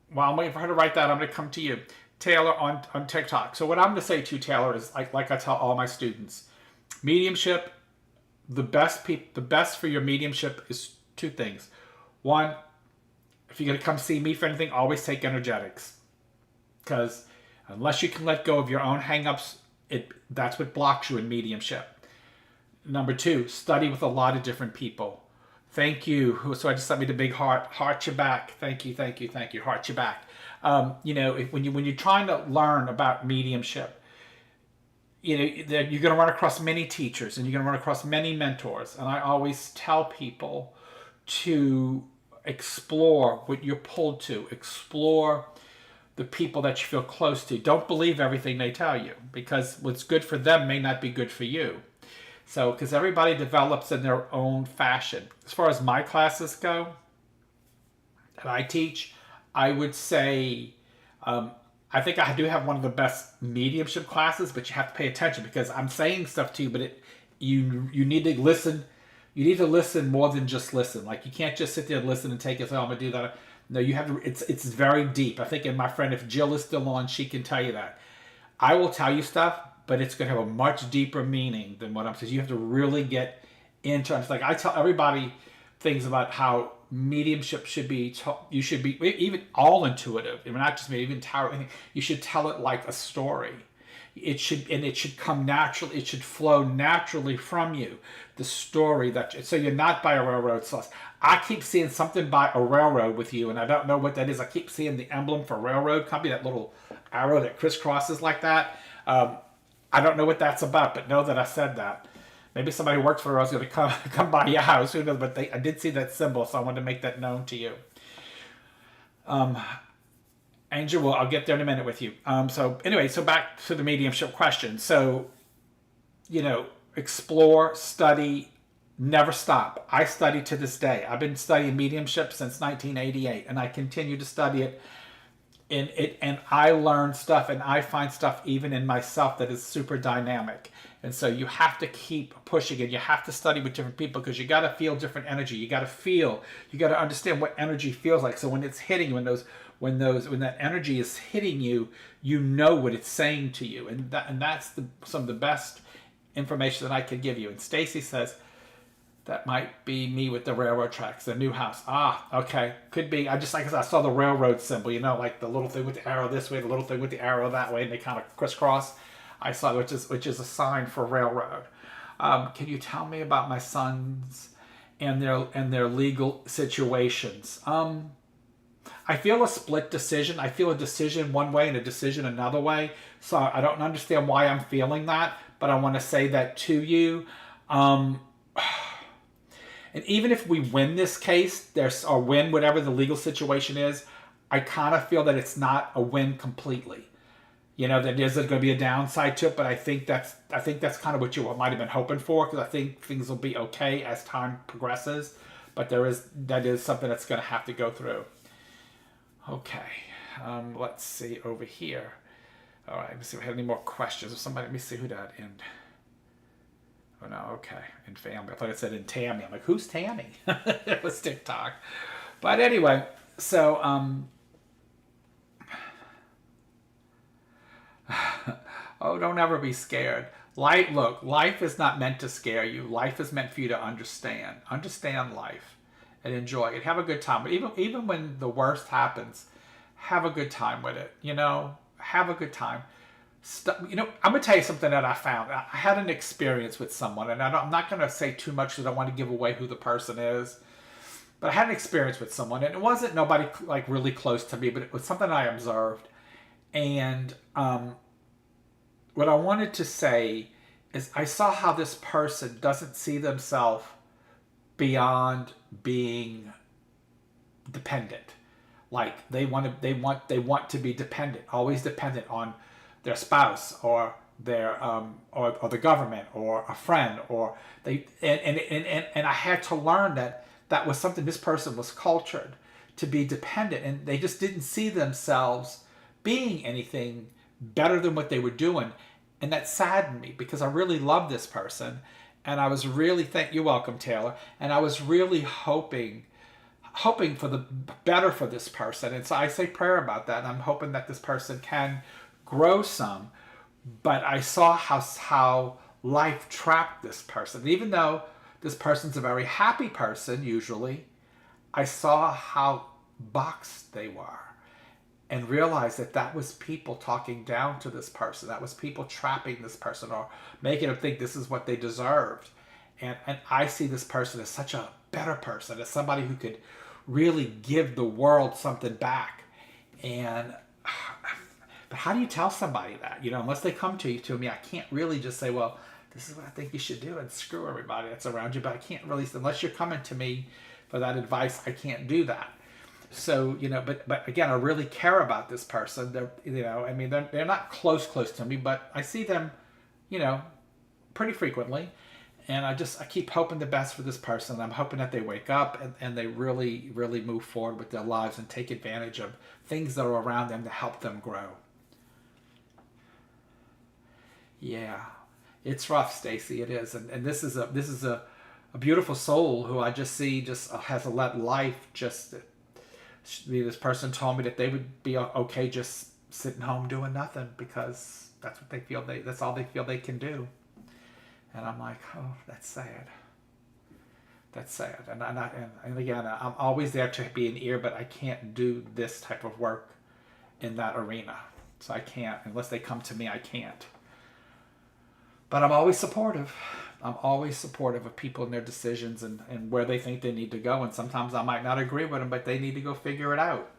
while I'm waiting for her to write that, I'm going to come to you. Taylor on TikTok. So what I'm going to say to you, Taylor, is like I tell all my students, mediumship, the best for your mediumship is 2 things. One, if you're going to come see me for anything, always take energetics. Because unless you can let go of your own hang-ups, that's what blocks you in mediumship. Number 2, study with a lot of different people. Thank you. So I just sent me the big heart. Heart you back. Thank you. Heart you back. When you're trying to learn about mediumship, you're going to run across many teachers and you're going to run across many mentors. And I always tell people to explore what you're pulled to, explore the people that you feel close to. Don't believe everything they tell you, because what's good for them may not be good for you. So, because everybody develops in their own fashion. As far as my classes go that I teach, I would say I think I do have one of the best mediumship classes, but you have to pay attention because I'm saying stuff to you, but you need to listen. You need to listen more than just listen. Like, you can't just sit there and listen and take it. Oh, I'm gonna do that. No, you have to. It's very deep. I think, and my friend, if Jill is still on, she can tell you that. I will tell you stuff, but it's gonna have a much deeper meaning than what I'm saying. You have to really get into. It's like I tell everybody things about how mediumship should be. You should be even all intuitive. I mean, not just me, even tarot. You should tell it like a story. It should come naturally. It should flow naturally from you. The story so you're not by a railroad sauce. I keep seeing something by a railroad with you, and I don't know what that is. I keep seeing the emblem for railroad company, that little arrow that crisscrosses like that. I don't know what that's about, but know that I said that. Maybe somebody who works for us is going to come by your house. Who knows? But I did see that symbol, so I wanted to make that known to you. Angel, well, I'll get there in a minute with you. So anyway, so back to the mediumship question. So, explore, study, never stop. I study to this day. I've been studying mediumship since 1988, and I continue to study it. And I learn stuff, and I find stuff even in myself that is super dynamic. And so you have to keep pushing it. You have to study with different people because you got to feel different energy. You got to understand what energy feels like. So when it's hitting you, when that energy is hitting you, you know what it's saying to you. And that's some of the best information that I could give you. And Stacy says, that might be me with the railroad tracks, the new house. Ah, okay. Could be. I saw the railroad symbol, like the little thing with the arrow this way, the little thing with the arrow that way, and they kind of crisscross. I saw, which is a sign for railroad. Can you tell me about my sons and their legal situations? I feel a split decision. I feel a decision one way and a decision another way. So I don't understand why I'm feeling that, but I want to say that to you. And even if we win this case, or win whatever the legal situation is, I kind of feel that it's not a win completely. That there's going to be a downside to it, but I think that's kind of what you might have been hoping for, because I think things will be okay as time progresses. But that is something that's going to have to go through. Okay, let's see over here. All right, let's see if we have any more questions. Or somebody, let me see who that in. Oh no, okay, in family. I thought it said in Tammy. I'm like, who's Tammy? It was TikTok. But anyway, so oh, don't ever be scared. Life is not meant to scare you. Life is meant for you to understand. Understand life and enjoy it. Have a good time. But even when the worst happens, have a good time with it. Have a good time. I'm going to tell you something that I found. I had an experience with someone, and I'm not going to say too much because I don't want to give away who the person is. But I had an experience with someone, and it wasn't nobody like really close to me, but it was something I observed. And what I wanted to say is I saw how this person doesn't see themselves beyond being dependent. Like they want to be dependent, always dependent on their spouse or their or the government or a friend, or they and I had to learn that was something. This person was cultured to be dependent, and they just didn't see themselves being anything better than what they were doing. And that saddened me because I really loved this person, and I was really you're welcome, Taylor, and I was really hoping for the better for this person. And so I say prayer about that, and I'm hoping that this person can grow some. But I saw how life trapped this person. And even though this person's a very happy person usually, I saw how boxed they were, and realized that was people talking down to this person. That was people trapping this person or making them think this is what they deserved. And I see this person as such a better person, as somebody who could really give the world something back. And But how do you tell somebody that? Unless they come to me, I can't really just say, well, this is what I think you should do, and screw everybody that's around you. But I can't really, unless you're coming to me for that advice, I can't do that. So, but again, I really care about this person. They're not close to me, but I see them, pretty frequently. And I keep hoping the best for this person. I'm hoping that they wake up and they really, really move forward with their lives and take advantage of things that are around them to help them grow. Yeah, it's rough, Stacy. It is. And this is a beautiful soul who I just see has let life just. This person told me that they would be okay just sitting home doing nothing because that's what they feel that's all they feel they can do. And I'm like, oh, that's sad. That's sad. And again, I'm always there to be an ear, but I can't do this type of work in that arena. So I can't, unless they come to me, I can't. But I'm always supportive. I'm always supportive of people and their decisions and where they think they need to go. And sometimes I might not agree with them, but they need to go figure it out.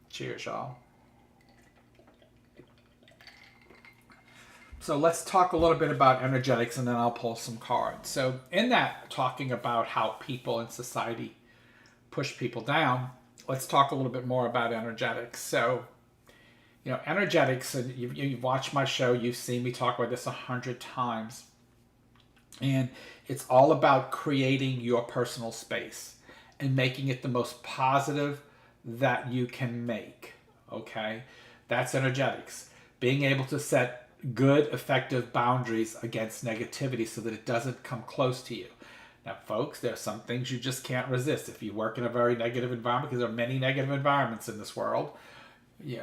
Cheers, y'all. So let's talk a little bit about energetics, and then I'll pull some cards. So in that, talking about how people in society push people down, let's talk a little bit more about energetics. So, energetics, and you've watched my show, you've seen me talk about this 100 times. And it's all about creating your personal space and making it the most positive that you can make. Okay? That's energetics. Being able to set good, effective boundaries against negativity so that it doesn't come close to you. Now, folks, there are some things you just can't resist. If you work in a very negative environment, because there are many negative environments in this world,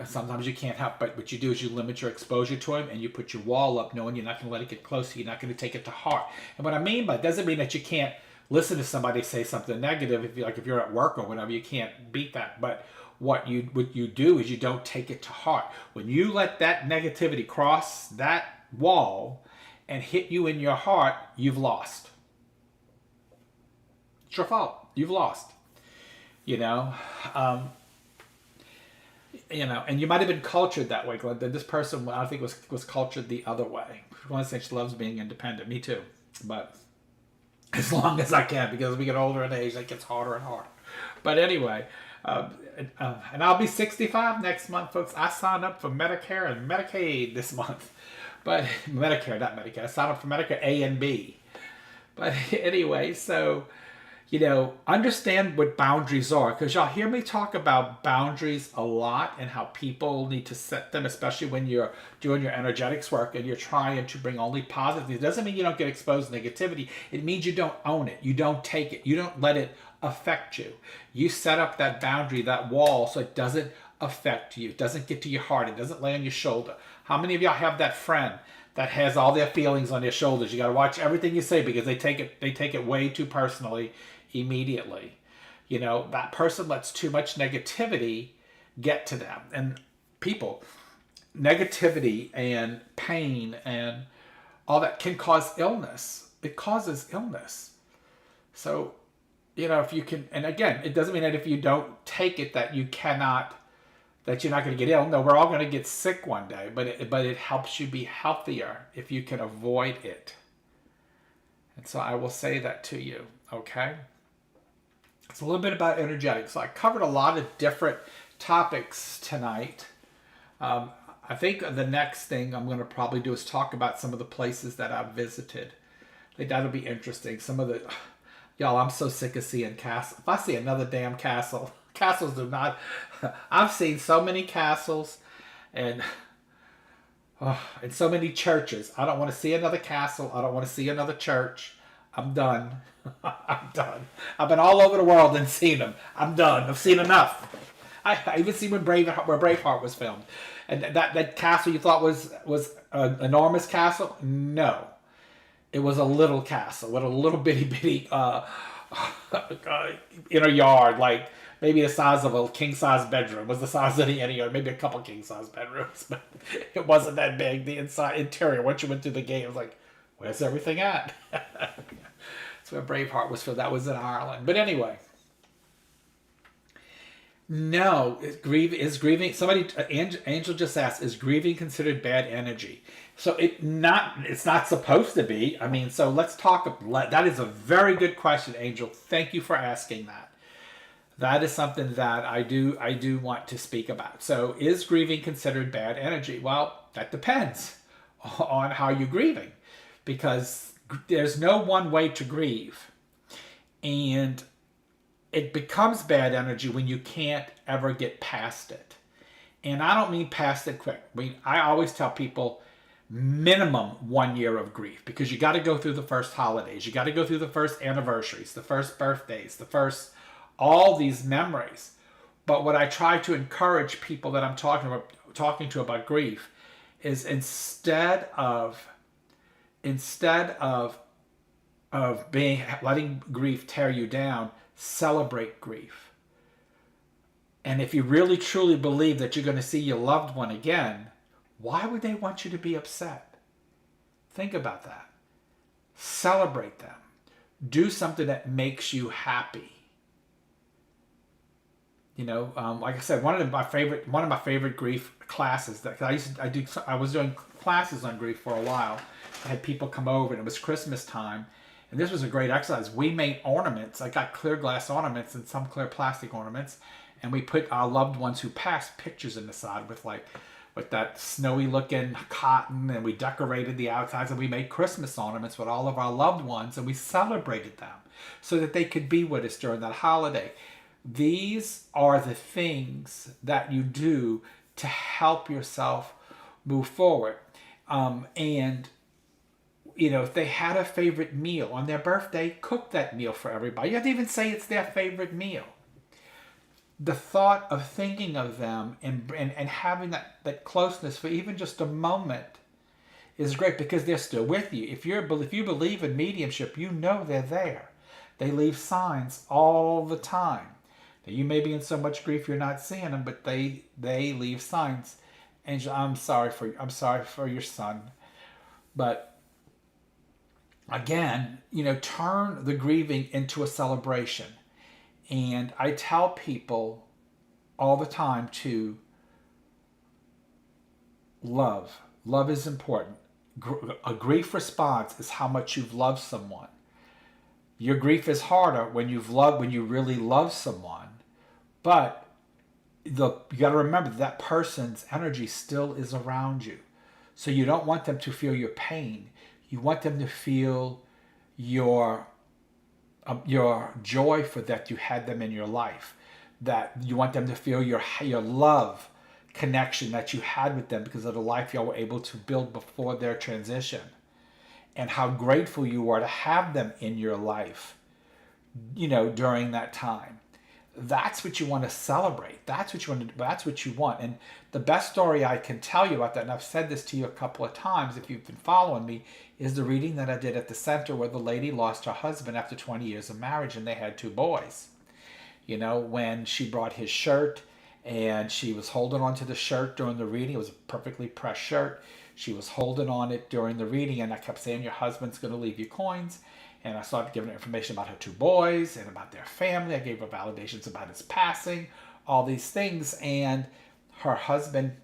sometimes you can't help, but what you do is you limit your exposure to them and you put your wall up knowing you're not going to let it get close to you. You're not going to take it to heart. And what I mean by it doesn't mean that you can't listen to somebody say something negative. If you're at work or whatever, you can't beat that. But what you do is you don't take it to heart. When you let that negativity cross that wall and hit you in your heart, you've lost. It's your fault. You've lost. And you might have been cultured that way, Glenn. This person, I think, was cultured the other way. I want to say she loves being independent. Me too. But as long as I can, because as we get older in age, that gets harder and harder. But anyway, and I'll be 65 next month, folks. I signed up for Medicare and Medicaid this month. But Medicare, not Medicaid. I signed up for Medicare A and B. But anyway, so... understand what boundaries are, because y'all hear me talk about boundaries a lot and how people need to set them, especially when you're doing your energetics work and you're trying to bring only positive things. It doesn't mean you don't get exposed to negativity. It means you don't own it. You don't take it. You don't let it affect you. You set up that boundary, that wall, so it doesn't affect you. It doesn't get to your heart. It doesn't lay on your shoulder. How many of y'all have that friend that has all their feelings on their shoulders? You got to watch everything you say because they take it way too personally immediately. That person lets too much negativity get to them. And people, negativity and pain and all that can cause illness. It causes illness. So, if you can, and again, it doesn't mean that if you don't take it that you're not going to get ill. No, we're all going to get sick one day, but it helps you be healthier if you can avoid it. And so I will say that to you, okay? It's a little bit about energetics. So I covered a lot of different topics tonight. I think the next thing I'm going to probably do is talk about some of the places that I've visited. I think that'll be interesting. Y'all, I'm so sick of seeing castles. If I see another damn castle, castles do not... I've seen so many castles and so many churches. I don't want to see another castle. I don't want to see another church. I'm done. I'm done. I've been all over the world and seen them. I'm done. I've seen enough. I even seen where Braveheart was filmed. And that castle you thought was an enormous castle? No. It was a little castle with a little bitty in a yard, like maybe the size of a king-size bedroom. It was the size of any yard, maybe a couple king-size bedrooms, but it wasn't that big. The interior, once you went through the gate, it was like, where's everything at? That's where Braveheart was filmed. That was in Ireland. But anyway, No, is grieving. Somebody, Angel just asked, is grieving considered bad energy? So it's not supposed to be. I mean, so let's talk. That is a very good question, Angel. Thank you for asking that. That is something that I do want to speak about. So, is grieving considered bad energy? Well, that depends on how you're grieving, because there's no one way to grieve, and it becomes bad energy when you can't ever get past it. And I don't mean past it quick. I always tell people minimum 1 year of grief, because you got to go through the first holidays, you got to go through the first anniversaries, the first birthdays, the first all these memories. But what I try to encourage people that I'm talking to about grief is instead of being letting grief tear you down, celebrate grief. And if you really truly believe that you're going to see your loved one again, why would they want you to be upset? Think about that. Celebrate them. Do something that makes you happy. Like I said, one of my favorite grief classes that I was doing classes on grief for a while. I had people come over, and it was Christmas time, and this was a great exercise. We made ornaments. I got clear glass ornaments and some clear plastic ornaments, and we put our loved ones who passed pictures in the side with that snowy looking cotton, and we decorated the outsides, and we made Christmas ornaments with all of our loved ones, and we celebrated them so that they could be with us during that holiday. These are the things that you do to help yourself move forward. And if they had a favorite meal on their birthday, cook that meal for everybody. You have to even say it's their favorite meal. The thought of thinking of them and having that closeness for even just a moment is great, because they're still with you. If you believe in mediumship, they're there. They leave signs all the time. Now, you may be in so much grief you're not seeing them, but they leave signs. Angel, I'm sorry for your son, but again, turn the grieving into a celebration. And I tell people all the time to love. Love is important. A grief response is how much you've loved someone. Your grief is harder when you really love someone, but you got to remember that person's energy still is around you. So you don't want them to feel your pain. You want them to feel your joy for that you had them in your life. That you want them to feel your love connection that you had with them because of the life you were able to build before their transition, and how grateful you are to have them in your life, during that time. That's what you want to celebrate. That's what you want. And the best story I can tell you about that, and I've said this to you a couple of times if you've been following me, is the reading that I did at the center where the lady lost her husband after 20 years of marriage, and they had 2 boys. When she brought his shirt, and she was holding on to the shirt during the reading. It was a perfectly pressed shirt. She was holding on it during the reading, and I kept saying, your husband's going to leave you coins. And I started giving her information about her 2 boys and about their family. I gave her validations about his passing, all these things. And her husband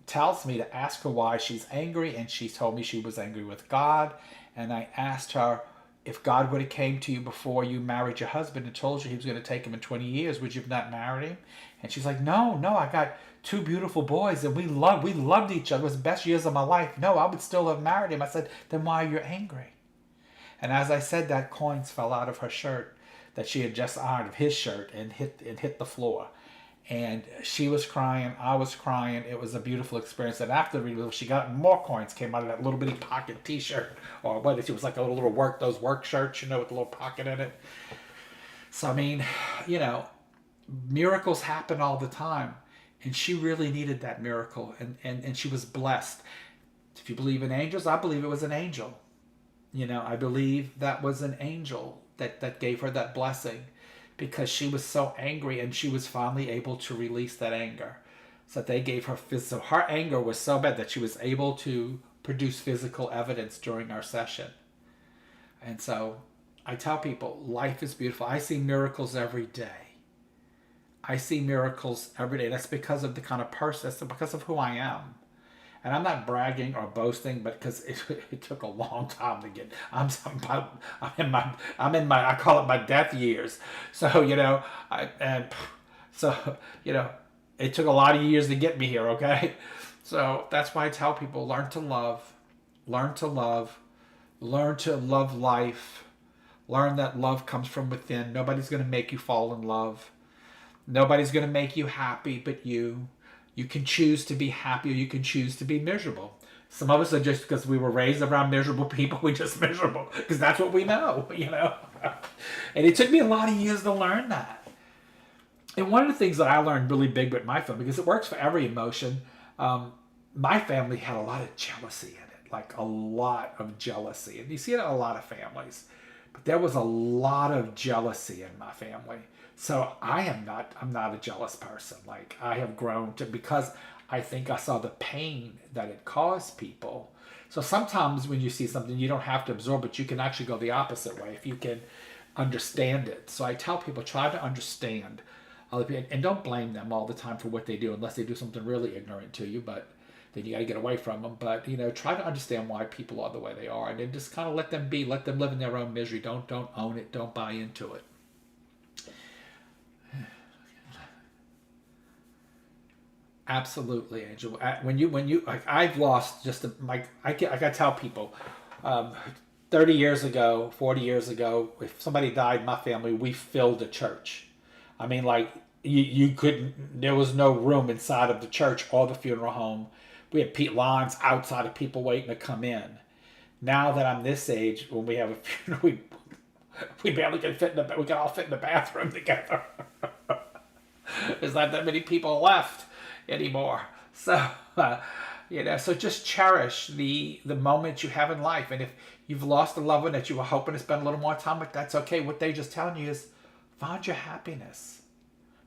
tells me to ask her why she's angry, and she told me she was angry with God. And I asked her, if God would have came to you before you married your husband and told you he was going to take him in 20 years, would you have not married him? And she's like, no, I got 2 beautiful boys, and we loved each other. It was the best years of my life. No, I would still have married him. I said, then why are you angry? And as I said that, coins fell out of her shirt that she had just ironed, of his shirt, and hit the floor. And she was crying, I was crying. It was a beautiful experience. And after the reading, she got more coins, came out of that little bitty pocket T-shirt, or what? It was like a little those work shirts, with a little pocket in it. So I mean, miracles happen all the time, and she really needed that miracle, and she was blessed. If you believe in angels, I believe it was an angel. I believe that was an angel that gave her that blessing, because she was so angry, and she was finally able to release that anger. So they gave her so her anger was so bad that she was able to produce physical evidence during our session. And so I tell people, life is beautiful. I see miracles every day. I see miracles every day. That's because of the kind of person, that's because of who I am. And I'm not bragging or boasting, but because it took a long time to get. I'm in my I call it my death years. So so it took a lot of years to get me here. Okay, so that's why I tell people learn to love, learn to love life, learn that love comes from within. Nobody's gonna make you fall in love. Nobody's going to make you happy but you. You can choose to be happy or you can choose to be miserable. Some of us are just because we were raised around miserable people, we're just miserable because that's what we know. And it took me a lot of years to learn that. And one of the things that I learned really big with my family, because it works for every emotion, my family had a lot of jealousy in it, like a lot of jealousy. And you see it in a lot of families. But there was a lot of jealousy in my family. So I'm not a jealous person. Like I have grown to, because I think I saw the pain that it caused people. So sometimes when you see something, you don't have to absorb it. You can actually go the opposite way if you can understand it. So I tell people, try to understand other people, and don't blame them all the time for what they do, unless they do something really ignorant to you. But then you got to get away from them. But try to understand why people are the way they are, and then just kind of let them be, let them live in their own misery. Don't own it. Don't buy into it. Absolutely, Angel. When you like, I've lost just I gotta tell people, 30 years ago, 40 years ago, if somebody died in my family, we filled a church. I mean, like you couldn't. There was no room inside of the church or the funeral home. We had lines outside of people waiting to come in. Now that I'm this age, when we have a funeral, we barely can fit in the. We can all fit in the bathroom together. There's not that many people left anymore. So, so just cherish the moment you have in life. And if you've lost a loved one that you were hoping to spend a little more time with, that's okay. What they're just telling you is find your happiness.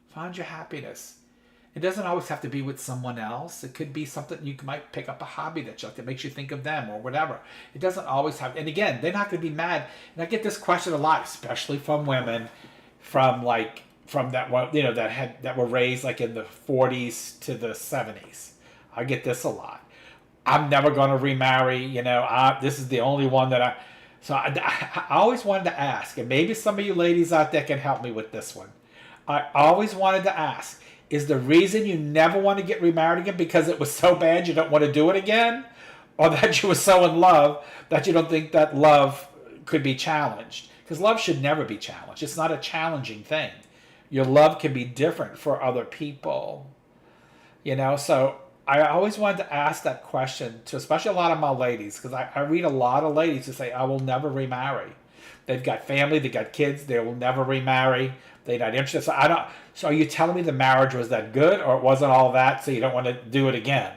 Find your happiness. It doesn't always have to be with someone else. It could be something you might pick up a hobby that you like that makes you think of them or whatever. It doesn't always have. And again, they're not going to be mad. And I get this question a lot, especially from women, from that that were raised like in the 40s to the 70s. I get this a lot. I'm never going to remarry. This is the only one that I. So I always wanted to ask, and maybe some of you ladies out there can help me with this one. I always wanted to ask, is the reason you never want to get remarried again because it was so bad you don't want to do it again? Or that you were so in love that you don't think that love could be challenged? Because love should never be challenged. It's not a challenging thing. Your love can be different for other people. So I always wanted to ask that question to especially a lot of my ladies, because I read a lot of ladies who say, I will never remarry. They've got family, they've got kids, they will never remarry. They're not interested. So are you telling me the marriage was that good, or it wasn't all that, so you don't want to do it again?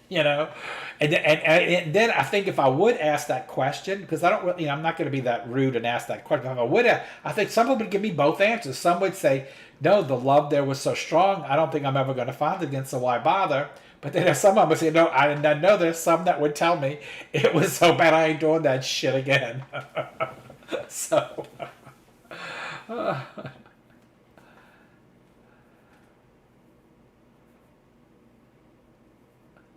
And then I think if I would ask that question, because I don't really, I'm not going to be that rude and ask that question. If I would, I think someone would give me both answers. Some would say, no, the love there was so strong, I don't think I'm ever going to find it again, so why bother? But then there's some of them would say, no, I know there's some that would tell me it was so bad I ain't doing that shit again. So.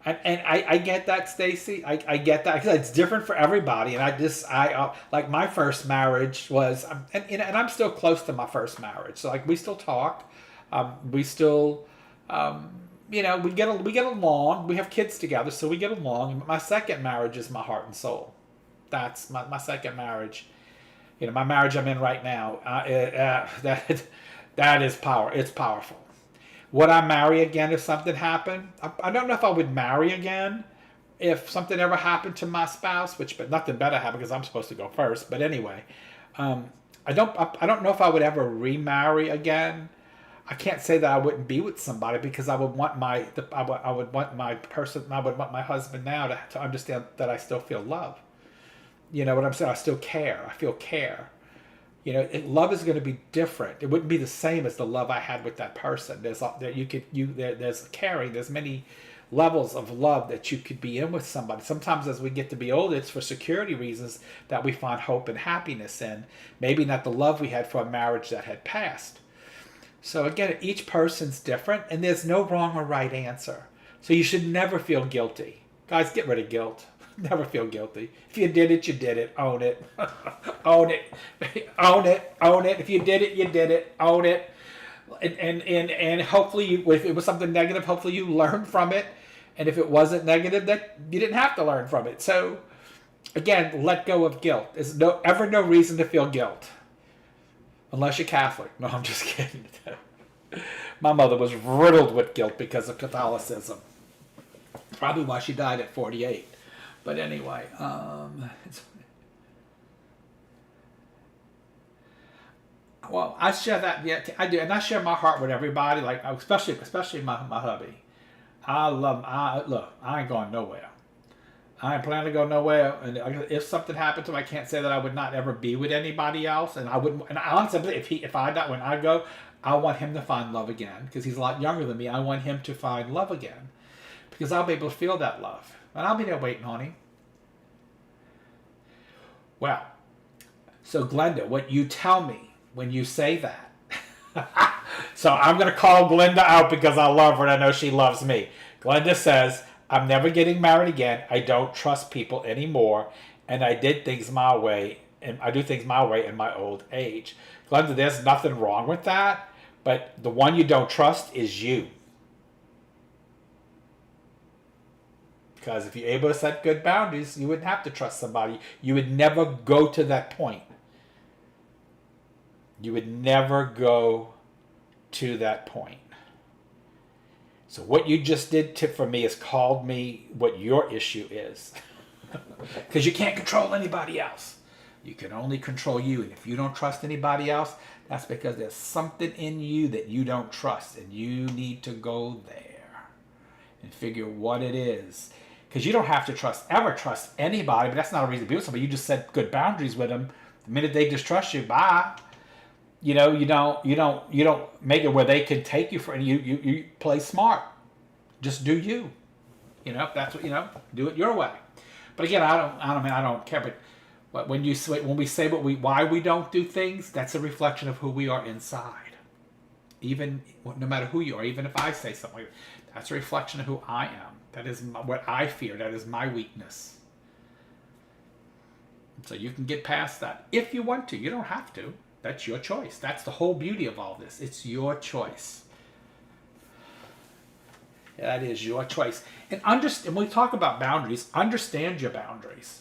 And I get that, Stacy. I get that because it's different for everybody. And I like my first marriage was, and I'm still close to my first marriage. So like we still talk, we still, we get along. We have kids together, so we get along. My second marriage is my heart and soul. That's my second marriage. My marriage I'm in right now. That is power. It's powerful. Would I marry again if something happened? I don't know if I would marry again if something ever happened to my spouse, but nothing better happened because I'm supposed to go first. But anyway, I don't know if I would ever remarry again. I can't say that I wouldn't be with somebody because I would want my husband now to understand that I still feel love. You know what I'm saying? I still care. I feel care. Love is going to be different. It wouldn't be the same as the love I had with that person. There's caring. There's many levels of love that you could be in with somebody. Sometimes as we get to be older, it's for security reasons that we find hope and happiness in. Maybe not the love we had for a marriage that had passed. So again, each person's different, and there's no wrong or right answer. So you should never feel guilty. Guys, get rid of guilt. Never feel guilty. If you did it, you did it. Own it. Own it. Own it. Own it. If you did it, you did it. Own it. And hopefully, if it was something negative, hopefully you learned from it. And if it wasn't negative, that you didn't have to learn from it. So again, let go of guilt. There's ever no reason to feel guilt. Unless you're Catholic. No, I'm just kidding. My mother was riddled with guilt because of Catholicism. Probably why she died at 48. But anyway, well, I share that. Yeah, I do, and I share my heart with everybody. Like especially my hubby. Look, I ain't going nowhere. I ain't planning to go nowhere. And if something happened to him, I can't say that I would not ever be with anybody else. And I wouldn't. And honestly, if I die when I go, I want him to find love again because he's a lot younger than me. I want him to find love again because I'll be able to feel that love. And I'll be there waiting on him. Well, so Glenda, what you tell me when you say that. So I'm going to call Glenda out because I love her and I know she loves me. Glenda says, I'm never getting married again. I don't trust people anymore. And I did things my way. And I do things my way in my old age. Glenda, there's nothing wrong with that. But the one you don't trust is you. Because if you're able to set good boundaries, you wouldn't have to trust somebody. You would never go to that point. You would never go to that point. So what you just did for me is called me what your issue is. Because you can't control anybody else. You can only control you. And if you don't trust anybody else, that's because there's something in you that you don't trust. And you need to go there and figure what it is. Because you don't have to ever trust anybody, but that's not a reason to be with somebody. You just set good boundaries with them. The minute they distrust you, bye. You know, you don't make it where they can take you for, and you play smart. Just do you. You know, that's what, do it your way. But again, I don't care. But when we say why we don't do things, that's a reflection of who we are inside. Even no matter who you are, even if I say something, that's a reflection of who I am. That is what I fear. That is my weakness. So you can get past that if you want to. You don't have to. That's your choice. That's the whole beauty of all this. It's your choice. That is your choice. And when we talk about boundaries, understand your boundaries.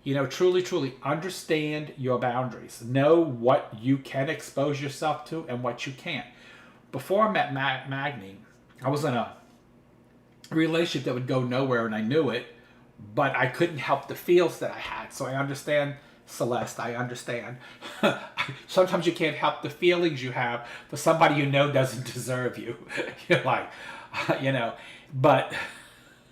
Truly, truly understand your boundaries. Know what you can expose yourself to and what you can't. Before I met Magni, I was in a relationship that would go nowhere, and I knew it, but I couldn't help the feels that I had. So I understand, Celeste, I understand. Sometimes you can't help the feelings you have for somebody you know doesn't deserve you. You're like, but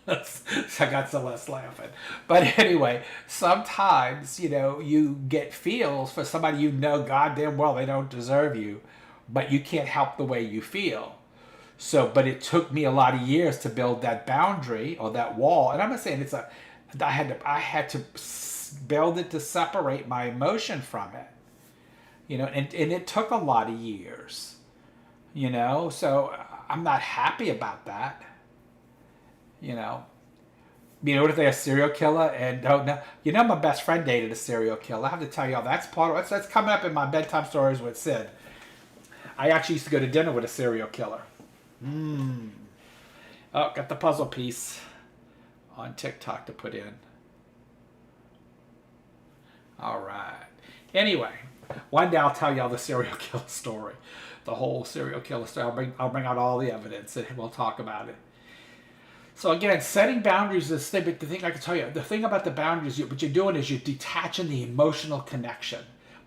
so I got Celeste laughing. But anyway, sometimes, you get feels for somebody you know goddamn well they don't deserve you, but you can't help the way you feel. So, but it took me a lot of years to build that boundary or that wall. And I'm not saying I had to build it to separate my emotion from it, and it took a lot of years, so I'm not happy about that, what if they're a serial killer and don't know, my best friend dated a serial killer. I have to tell y'all, that's coming up in my bedtime stories with Sid. I actually used to go to dinner with a serial killer. Oh, got the puzzle piece on TikTok to put in. All right. Anyway, one day I'll tell y'all the serial killer story, the whole serial killer story. I'll bring out all the evidence and we'll talk about it. So again, setting boundaries is the thing I can tell you. The thing about the boundaries, what you're doing is you're detaching the emotional connection.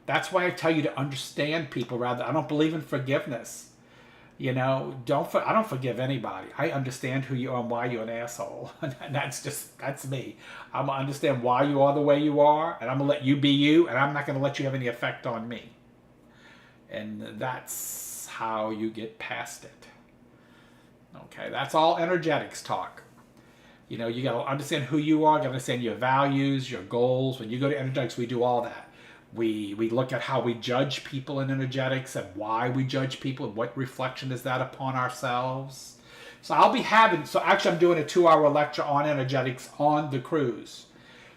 That's why I tell you to understand people. I don't believe in forgiveness. I don't forgive anybody. I understand who you are and why you're an asshole. And that's me. I'm going to understand why you are the way you are, and I'm going to let you be you, and I'm not going to let you have any effect on me. And that's how you get past it. Okay, that's all energetics talk. You got to understand who you are, you got to understand your values, your goals. When you go to energetics, we do all that. We look at how we judge people in energetics and why we judge people and what reflection is that upon ourselves. So actually I'm doing a 2-hour lecture on energetics on the cruise.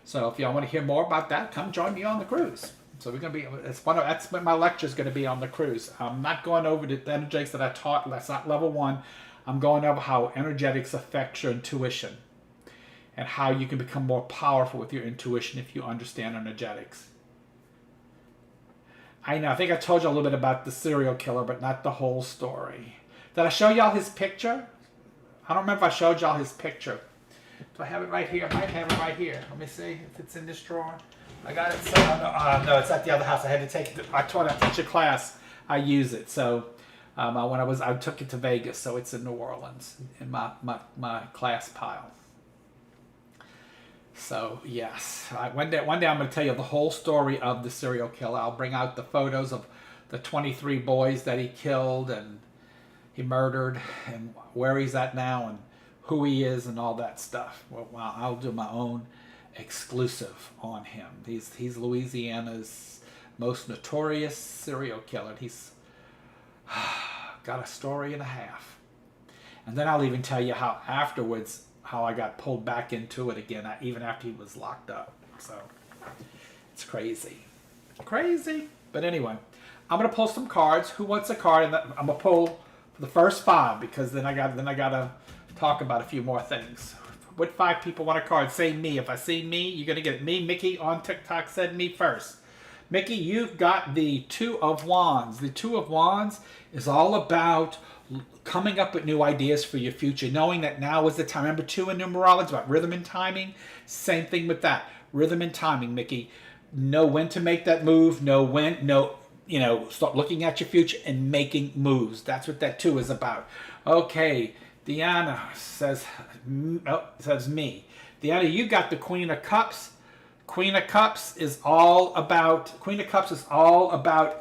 So if y'all want to hear more about that, come join me on the cruise. So we're going to be, that's what my lecture is going to be on the cruise. I'm not going over the energetics that I taught. That's not level 1. I'm going over how energetics affects your intuition and how you can become more powerful with your intuition if you understand energetics. I know, I think I told you a little bit about the serial killer, but not the whole story. Did I show y'all his picture? I don't remember if I showed y'all his picture. Do I have it right here? I might have it right here. Let me see if it's in this drawer. I got it. So, no, it's at the other house. I had to take it. I taught a teacher class. I use it. So I took it to Vegas. So it's in New Orleans in my class pile. So yes, one day I'm going to tell you the whole story of the serial killer. I'll bring out the photos of the 23 boys that he killed and he murdered and where he's at now and who he is and all that stuff. Well, I'll do my own exclusive on him. He's Louisiana's most notorious serial killer. He's got a story and a half. And then I'll even tell you how afterwards, how I got pulled back into it again, even after he was locked up. So it's crazy. Crazy. But anyway, I'm going to pull some cards. Who wants a card? And I'm going to pull for the first 5 because then I got to talk about a few more things. What 5 people want a card? Say me. If I see me, you're going to get it. Me. Mickey on TikTok said me first. Mickey, you've got the 2 of Wands. The 2 of Wands is all about coming up with new ideas for your future, knowing that now is the time. Remember 2 in numerology about rhythm and timing? Same thing with that. Rhythm and timing, Mickey. Know when to make that move. Start looking at your future and making moves. That's what that 2 is about. Okay, Deanna says me. Deanna, you got the Queen of Cups. Queen of Cups is all about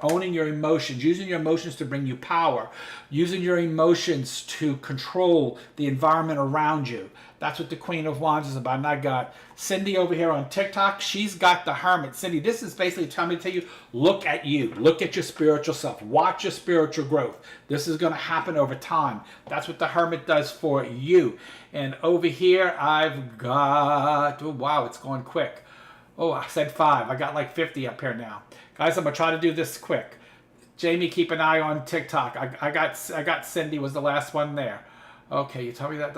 owning your emotions, using your emotions to bring you power, using your emotions to control the environment around you. That's what the Queen of Wands is about. And I got Cindy over here on TikTok. She's got the Hermit. Cindy, this is basically telling me to tell you, look at you. Look at your spiritual self. Watch your spiritual growth. This is going to happen over time. That's what the Hermit does for you. And over here, I've got, oh, wow, it's going quick. Oh, I said 5. I got like 50 up here now. Guys, I'm going to try to do this quick. Jamie, keep an eye on TikTok. I got Cindy was the last one there. Okay, you told me that.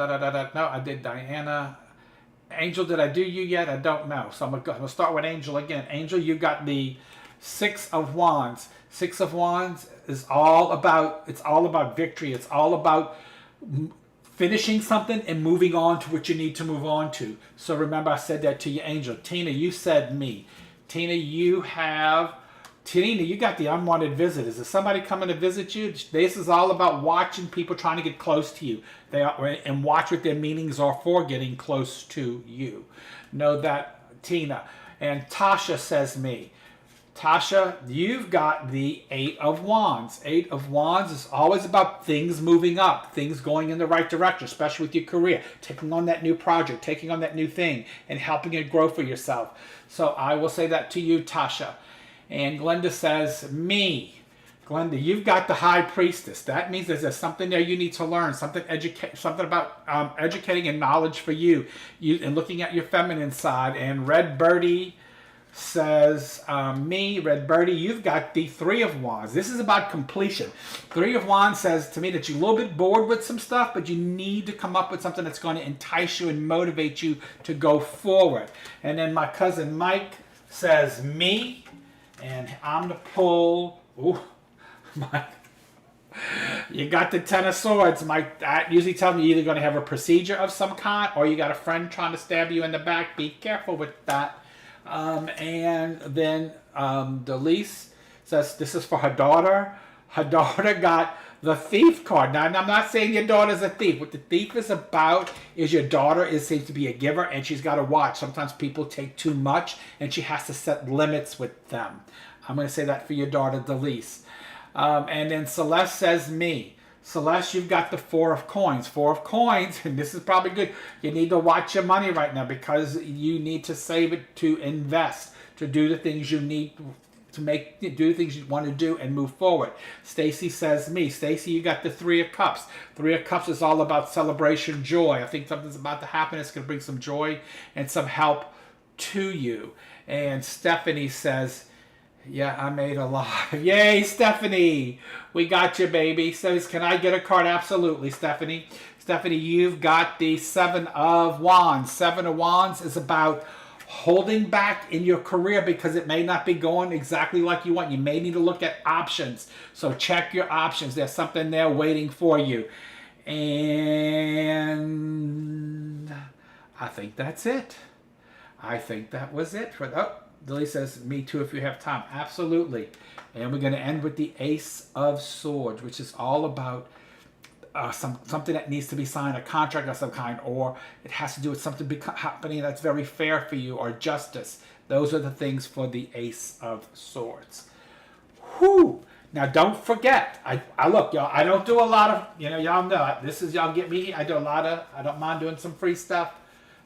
No, I did Diana. Angel, did I do you yet? I don't know. So I'm going to start with Angel again. Angel, you got the 6 of Wands. 6 of Wands is all about victory. It's all about finishing something and moving on to what you need to move on to. So remember, I said that to you, Angel. Tina, you said me. Tina, you got the unwanted visitors. Is somebody coming to visit you? This is all about watching people trying to get close to you. And watch what their meanings are for getting close to you. Know that, Tina. And Tasha says me. Tasha, you've got the 8 of Wands. 8 of Wands is always about things moving up, things going in the right direction, especially with your career, taking on that new project, taking on that new thing, and helping it grow for yourself. So I will say that to you, Tasha. And Glenda says, me. Glenda, you've got the High Priestess. That means there's something there you need to learn, something about educating and knowledge for you and looking at your feminine side. And Red Birdie says, me, Red Birdie, you've got the 3 of Wands. This is about completion. 3 of Wands says to me that you're a little bit bored with some stuff, but you need to come up with something that's going to entice you and motivate you to go forward. And then my cousin Mike says, me, and I'm going to pull, you got the 10 of Swords. That usually tells me you're either going to have a procedure of some kind or you got a friend trying to stab you in the back. Be careful with that. And then Delise says this is for her daughter. Her daughter got the Thief card. Now, I'm not saying your daughter's a thief. What the Thief is about is your daughter seems to be a giver, and she's got to watch. Sometimes people take too much, and she has to set limits with them. I'm going to say that for your daughter, Delise. And then Celeste says me. Celeste, you've got the 4 of Coins. 4 of Coins, and this is probably good. You need to watch your money right now because you need to save it to invest, to do the things you need do things you want to do and move forward. Stacy says me. Stacy, you got the Three of Cups. Three of Cups is all about celebration, joy. I think something's about to happen. It's going to bring some joy and some help to you. And Stephanie says, yeah, I made a lot. Yay, Stephanie. We got you, baby. Says, can I get a card? Absolutely, Stephanie. Stephanie, you've got the Seven of Wands. Seven of Wands is about holding back in your career because it may not be going exactly like you want. You may need to look at options. So check your options. There's something there waiting for you. And I think that's it. I think that was it. Lily says, me too if you have time. Absolutely. And we're going to end with the Ace of Swords, which is all about something that needs to be signed, a contract of some kind, or it has to do with something happening that's very fair for you, or justice. Those are the things for the Ace of Swords. Whew. Now, don't forget, I look, y'all, I don't do a lot of, y'all know, this is, y'all get me, I don't mind doing some free stuff.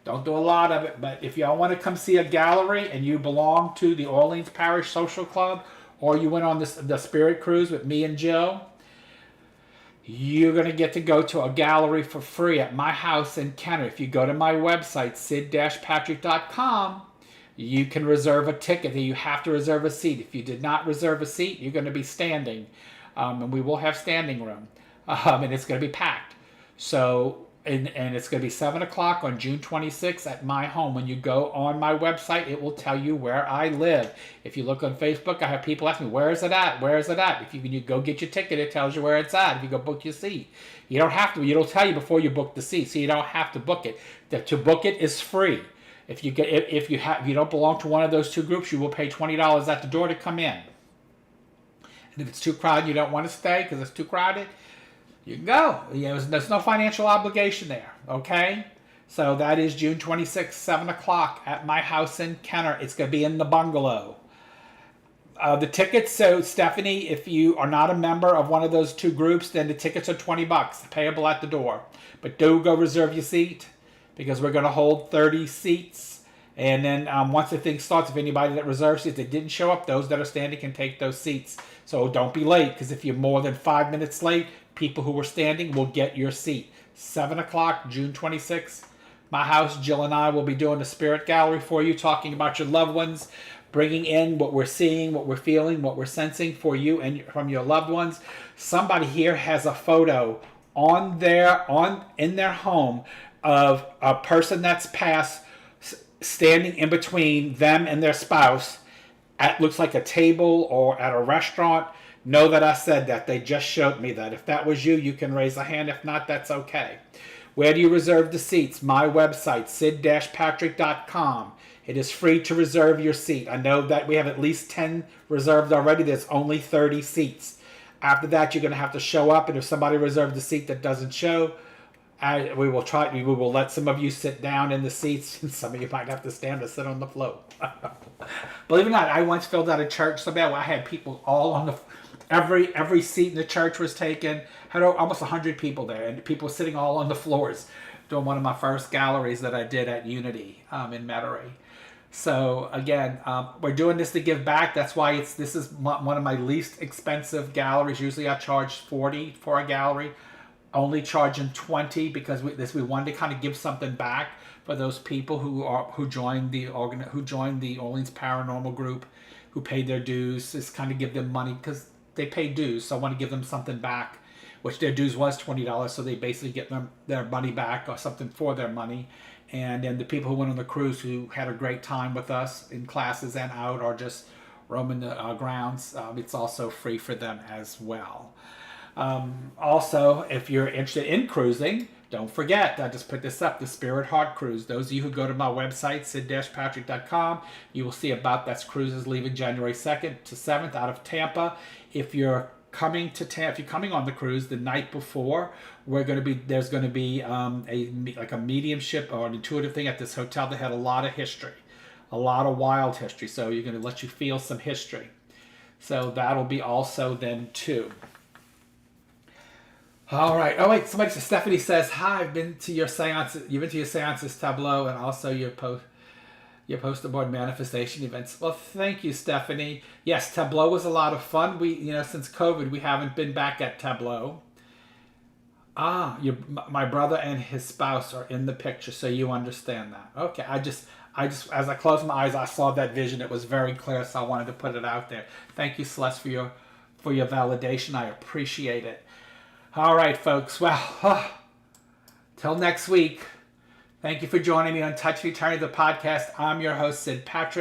Don't do a lot of it, but if y'all want to come see a gallery and you belong to the Orleans Parish Social Club, or you went on the Spirit Cruise with me and Jill, you're going to get to go to a gallery for free at my house in Kenner. If you go to my website, sid-patrick.com, you can reserve a ticket. You have to reserve a seat. If you did not reserve a seat, you're going to be standing, and we will have standing room, and it's going to be packed. So, and it's going to be 7 o'clock on June 26th at my home. When you go on my website, it will tell you where I live. If you look on Facebook, I have people ask me, where is it at? Where is it at? If you go get your ticket, it tells you where it's at. If you go book your seat, you don't have to. It'll tell you before you book the seat, so you don't have to book it. To book it is free. If you don't belong to one of those two groups, you will pay $20 at the door to come in. And if it's too crowded, you don't want to stay because it's too crowded, you can go. There's no financial obligation there, okay? So that is June 26th, 7 o'clock at my house in Kenner. It's going to be in the bungalow. The tickets, so Stephanie, if you are not a member of one of those two groups, then the tickets are $20, payable at the door. But do go reserve your seat because we're going to hold 30 seats. And then once the thing starts, if anybody that reserves seats that didn't show up, those that are standing can take those seats. So don't be late, because if you're more than 5 minutes late, people who were standing will get your seat. 7 o'clock, June 26th. My house, Jill and I will be doing a spirit gallery for you, talking about your loved ones, bringing in what we're seeing, what we're feeling, what we're sensing for you and from your loved ones. Somebody here has a photo in their home of a person that's passed standing in between them and their spouse at looks like a table or at a restaurant. Know that I said that. They just showed me that. If that was you, you can raise a hand. If not, that's okay. Where do you reserve the seats? My website, sid-patrick.com. It is free to reserve your seat. I know that we have at least 10 reserved already. There's only 30 seats. After that, you're going to have to show up, and if somebody reserved the seat that doesn't show, we will let some of you sit down in the seats, and some of you might have to stand or sit on the floor. Believe it or not, I once filled out a church so bad. I had people all on the every seat in the church was taken. Had almost 100 people there, and people sitting all on the floors doing one of my first galleries that I did at Unity in Metairie. So again, we're doing this to give back. That's why this is one of my least expensive galleries. Usually I charge $40 for a gallery, only charging $20 because we wanted to kind of give something back for those people who joined the Orleans Paranormal Group, who paid their dues. Just kind of give them money because they pay dues, so I want to give them something back, which their dues was $20, so they basically get their money back or something for their money. And then the people who went on the cruise who had a great time with us in classes and out or just roaming the grounds, it's also free for them as well. Also, if you're interested in cruising, don't forget, I just put this up, the Spirit Heart Cruise. Those of you who go to my website, sid-patrick.com, you will see about that cruise is leaving January 2nd to 7th out of Tampa. If you're coming to Tampa, if you're coming on the cruise the night before, there's going to be a mediumship or an intuitive thing at this hotel that had a lot of history, a lot of wild history. So you're going to let you feel some history. So that'll be also then too. All right. Oh wait, Stephanie says, "Hi, I've been to your seances. You've been to your seances tableau, and also your post. Your poster board manifestation events. Well, thank you, Stephanie. Yes, Tableau was a lot of fun. Since COVID, we haven't been back at Tableau. My brother and his spouse are in the picture, so you understand that. Okay, I just, as I closed my eyes, I saw that vision. It was very clear, so I wanted to put it out there. Thank you, Celeste, for your validation. I appreciate it. All right, folks. Well, till next week. Thank you for joining me on Touch of Eternity, the podcast. I'm your host, Sid Patrick.